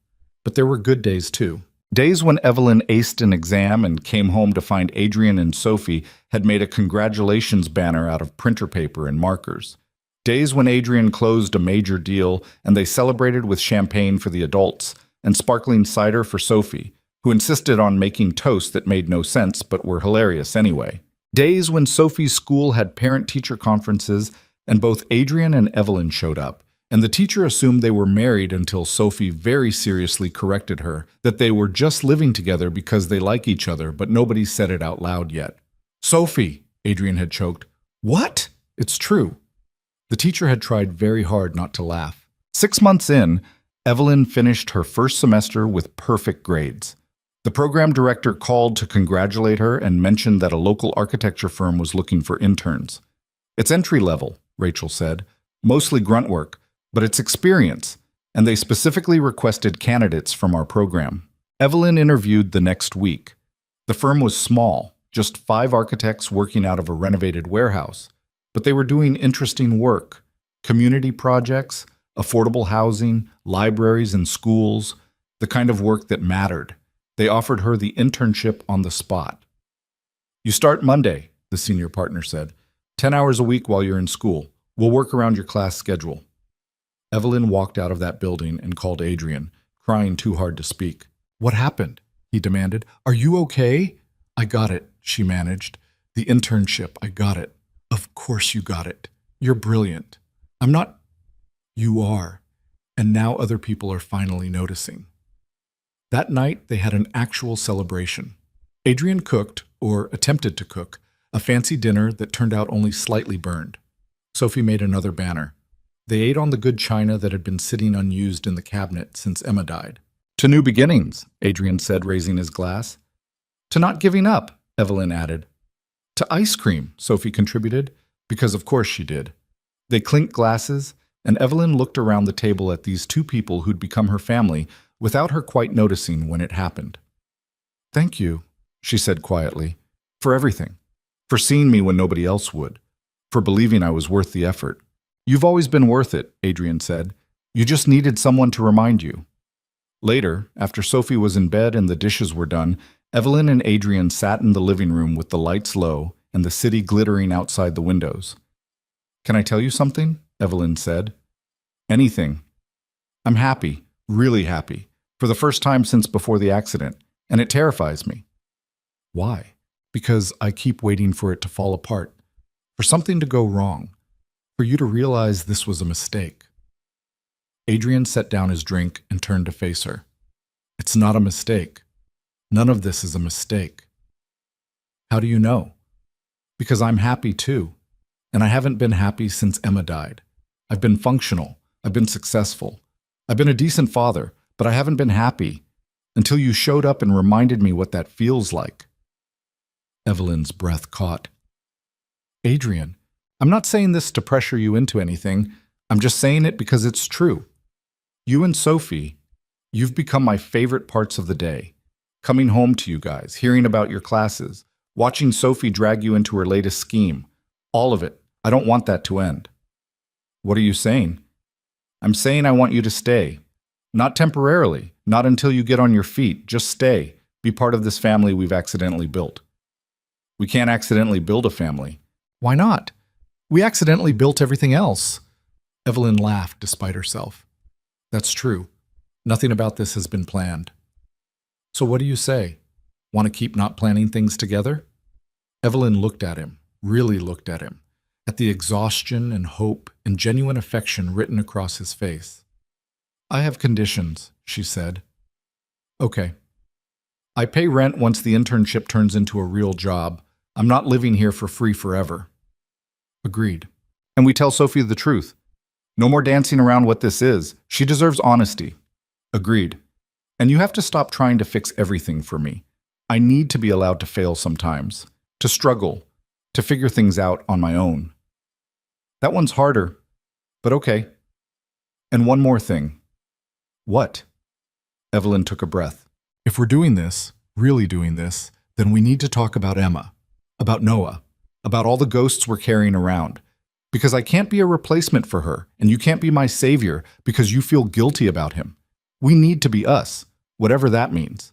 But there were good days too. Days when Evelyn aced an exam and came home to find Adrian and Sophie had made a congratulations banner out of printer paper and markers. Days when Adrian closed a major deal and they celebrated with champagne for the adults and sparkling cider for Sophie, who insisted on making toast that made no sense but were hilarious anyway. Days when Sophie's school had parent-teacher conferences and both Adrian and Evelyn showed up, and the teacher assumed they were married until Sophie very seriously corrected her that they were just living together because they like each other, but nobody said it out loud yet. "Sophie," Adrian had choked. "What?" It's true. The teacher had tried very hard not to laugh. 6 months in, Evelyn finished her first semester with perfect grades. The program director called to congratulate her and mentioned that a local architecture firm was looking for interns. "It's entry level," Rachel said, "mostly grunt work, but it's experience, and they specifically requested candidates from our program." Evelyn interviewed the next week. The firm was small, just 5 architects working out of a renovated warehouse, but they were doing interesting work: community projects, affordable housing, libraries and schools, the kind of work that mattered. They offered her the internship on the spot. "You start Monday," the senior partner said. 10 hours a week while you're in school. We'll work around your class schedule." Evelyn walked out of that building and called Adrian, crying too hard to speak. "What happened?" he demanded. "Are you okay?" "I got it," she managed. "The internship, I got it." "Of course you got it. You're brilliant." "I'm not." "You are. And now other people are finally noticing." That night, they had an actual celebration. Adrian cooked, or attempted to cook, a fancy dinner that turned out only slightly burned. Sophie made another banner. They ate on the good china that had been sitting unused in the cabinet since Emma died. "To new beginnings," Adrian said, raising his glass. "To not giving up," Evelyn added. "To ice cream," Sophie contributed, because of course she did. They clinked glasses, and Evelyn looked around the table at these 2 people who'd become her family without her quite noticing when it happened. "Thank you," she said quietly, "for everything. For seeing me when nobody else would. For believing I was worth the effort." "You've always been worth it," Adrian said. "You just needed someone to remind you." Later, after Sophie was in bed and the dishes were done, Evelyn and Adrian sat in the living room with the lights low and the city glittering outside the windows. "Can I tell you something?" Evelyn said. "Anything. I'm happy, really happy, for the first time since before the accident, and it terrifies me." "Why?" "Because I keep waiting for it to fall apart, for something to go wrong, for you to realize this was a mistake." Adrian set down his drink and turned to face her. "It's not a mistake. None of this is a mistake." "How do you know?" "Because I'm happy too, and I haven't been happy since Emma died. I've been functional. I've been successful. I've been a decent father, but I haven't been happy until you showed up and reminded me what that feels like." Evelyn's breath caught. "Adrian, I'm not saying this to pressure you into anything. I'm just saying it because it's true. You and Sophie, you've become my favorite parts of the day. Coming home to you guys, hearing about your classes, watching Sophie drag you into her latest scheme. All of it. I don't want that to end." "What are you saying?" "I'm saying I want you to stay. Not temporarily, not until you get on your feet. Just stay. Be part of this family we've accidentally built." "We can't accidentally build a family." "Why not? We accidentally built everything else." Evelyn laughed despite herself. "That's true. Nothing about this has been planned." "So what do you say? Want to keep not planning things together?" Evelyn looked at him, really looked at him, at the exhaustion and hope and genuine affection written across his face. "I have conditions," she said. "Okay. I pay rent once the internship turns into a real job. I'm not living here for free forever." "Agreed." "And we tell Sophie the truth. No more dancing around what this is. She deserves honesty." "Agreed. And you have to stop trying to fix everything for me. I need to be allowed to fail sometimes, to struggle, to figure things out on my own." That one's harder, but okay. And one more thing. What? Evelyn took a breath. If we're doing this, really doing this, then we need to talk about Emma, about Noah, about all the ghosts we're carrying around. Because I can't be a replacement for her, and you can't be my savior because you feel guilty about him. We need to be us, whatever that means.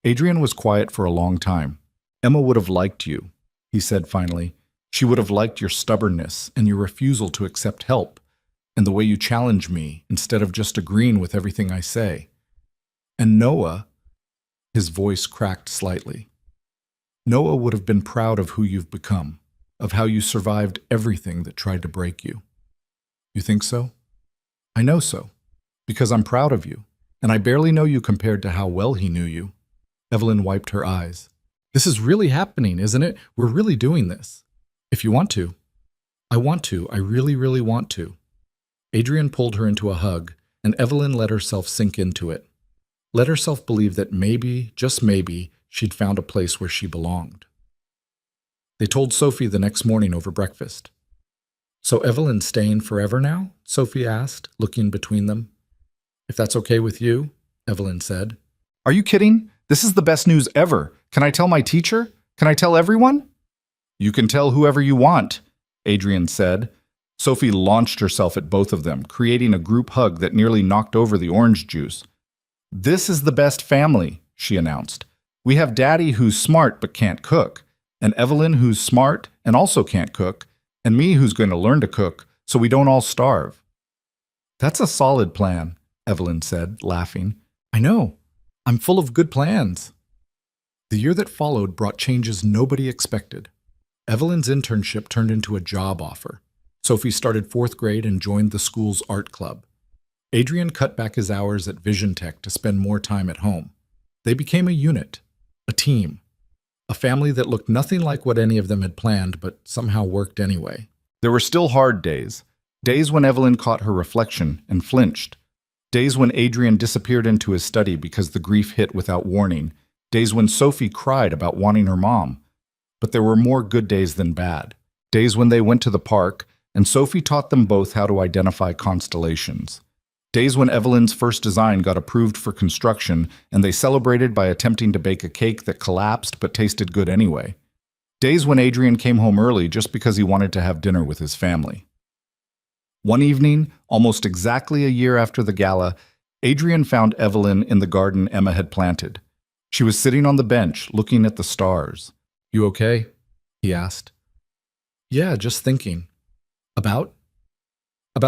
Adrian was quiet for a long time. Emma would have liked you, he said finally. She would have liked your stubbornness and your refusal to accept help, and the way you challenge me instead of just agreeing with everything I say. And Noah, his voice cracked slightly. Noah would have been proud of who you've become, of how you survived everything that tried to break you. You think so? I know so, because I'm proud of you, and I barely know you compared to how well he knew you. Evelyn wiped her eyes. This is really happening, isn't it? We're really doing this. If you want to. I want to. I really, really want to. Adrian pulled her into a hug, and Evelyn let herself sink into it. Let herself believe that maybe, just maybe, she'd found a place where she belonged. They told Sophie the next morning over breakfast. So Evelyn's staying forever now? Sophie asked, looking between them. If that's okay with you, Evelyn said. Are you kidding? This is the best news ever. Can I tell my teacher? Can I tell everyone? You can tell whoever you want, Adrian said. Sophie launched herself at both of them, creating a group hug that nearly knocked over the orange juice. This is the best family, she announced. We have Daddy who's smart but can't cook, and Evelyn who's smart and also can't cook, and me who's going to learn to cook so we don't all starve. That's a solid plan, Evelyn said, laughing. I know. I'm full of good plans. The year that followed brought changes nobody expected. Evelyn's internship turned into a job offer. Sophie started 4th grade and joined the school's art club. Adrian cut back his hours at Vision Tech to spend more time at home. They became a unit, a team, a family that looked nothing like what any of them had planned, but somehow worked anyway. There were still hard days. Days when Evelyn caught her reflection and flinched. Days when Adrian disappeared into his study because the grief hit without warning. Days when Sophie cried about wanting her mom. But there were more good days than bad. Days when they went to the park, and Sophie taught them both how to identify constellations. Days when Evelyn's first design got approved for construction, and they celebrated by attempting to bake a cake that collapsed but tasted good anyway. Days when Adrian came home early just because he wanted to have dinner with his family. One evening, almost exactly a year after the gala, Adrian found Evelyn in the garden Emma had planted. She was sitting on the bench, looking at the stars. You okay? He asked. Yeah, just thinking. About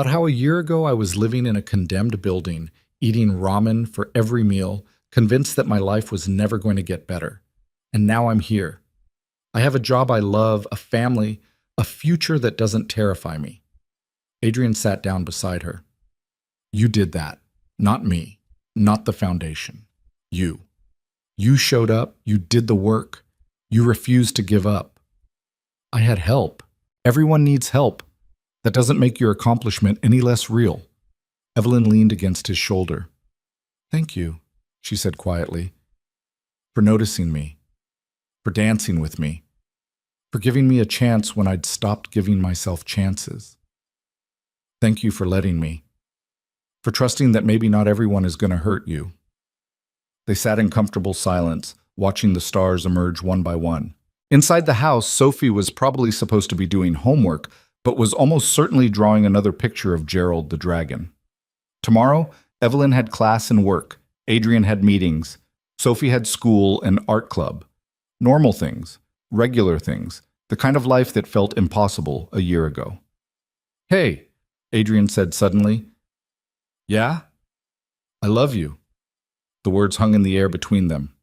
how a year ago I was living in a condemned building, eating ramen for every meal, convinced that my life was never going to get better. And now I'm here. I have a job I love, a family, a future that doesn't terrify me. Adrian sat down beside her. You did that, not me, not the foundation. You. You showed up, you did the work, you refused to give up. I had help. Everyone needs help. That doesn't make your accomplishment any less real. Evelyn leaned against his shoulder. Thank you, she said quietly, for noticing me, for dancing with me, for giving me a chance when I'd stopped giving myself chances. Thank you for letting me, for trusting that maybe not everyone is going to hurt you. They sat in comfortable silence, watching the stars emerge one by one. Inside the house, Sophie was probably supposed to be doing homework, but was almost certainly drawing another picture of Gerald the dragon. Tomorrow, Evelyn had class and work. Adrian had meetings. Sophie had school and art club. Normal things, regular things, the kind of life that felt impossible a year ago. Hey, Adrian said suddenly. Yeah? I love you. The words hung in the air between them.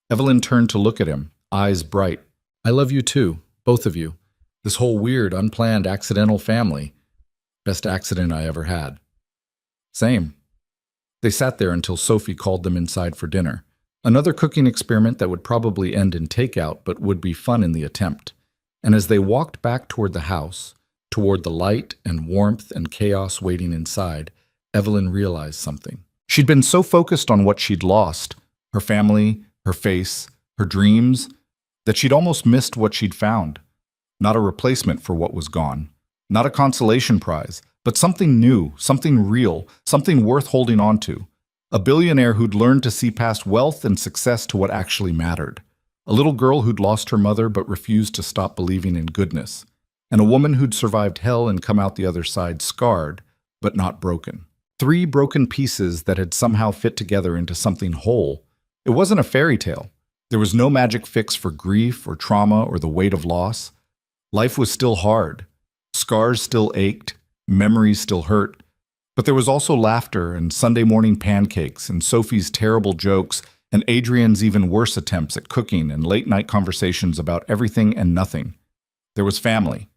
Evelyn turned to look at him, eyes bright. I love you too, both of you. This whole weird, unplanned, accidental family. Best accident I ever had. Same. They sat there until Sophie called them inside for dinner. Another cooking experiment that would probably end in takeout, but would be fun in the attempt. And as they walked back toward the house, toward the light and warmth and chaos waiting inside, Evelyn realized something. She'd been so focused on what she'd lost, her family, her face, her dreams, that she'd almost missed what she'd found. Not a replacement for what was gone. Not a consolation prize, but something new, something real, something worth holding on to. A billionaire who'd learned to see past wealth and success to what actually mattered. A little girl who'd lost her mother but refused to stop believing in goodness. And a woman who'd survived hell and come out the other side scarred, but not broken. Three broken pieces that had somehow fit together into something whole. It wasn't a fairy tale. There was no magic fix for grief or trauma or the weight of loss. Life was still hard. Scars still ached. Memories still hurt. But there was also laughter and Sunday morning pancakes and Sophie's terrible jokes and Adrian's even worse attempts at cooking and late-night conversations about everything and nothing. There was family.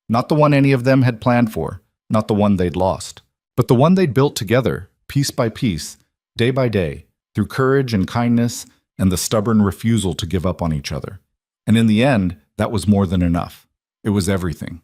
Not the one any of them had planned for, not the one they'd lost, but the one they'd built together, piece by piece, day by day, through courage and kindness and the stubborn refusal to give up on each other. And in the end, that was more than enough. It was everything.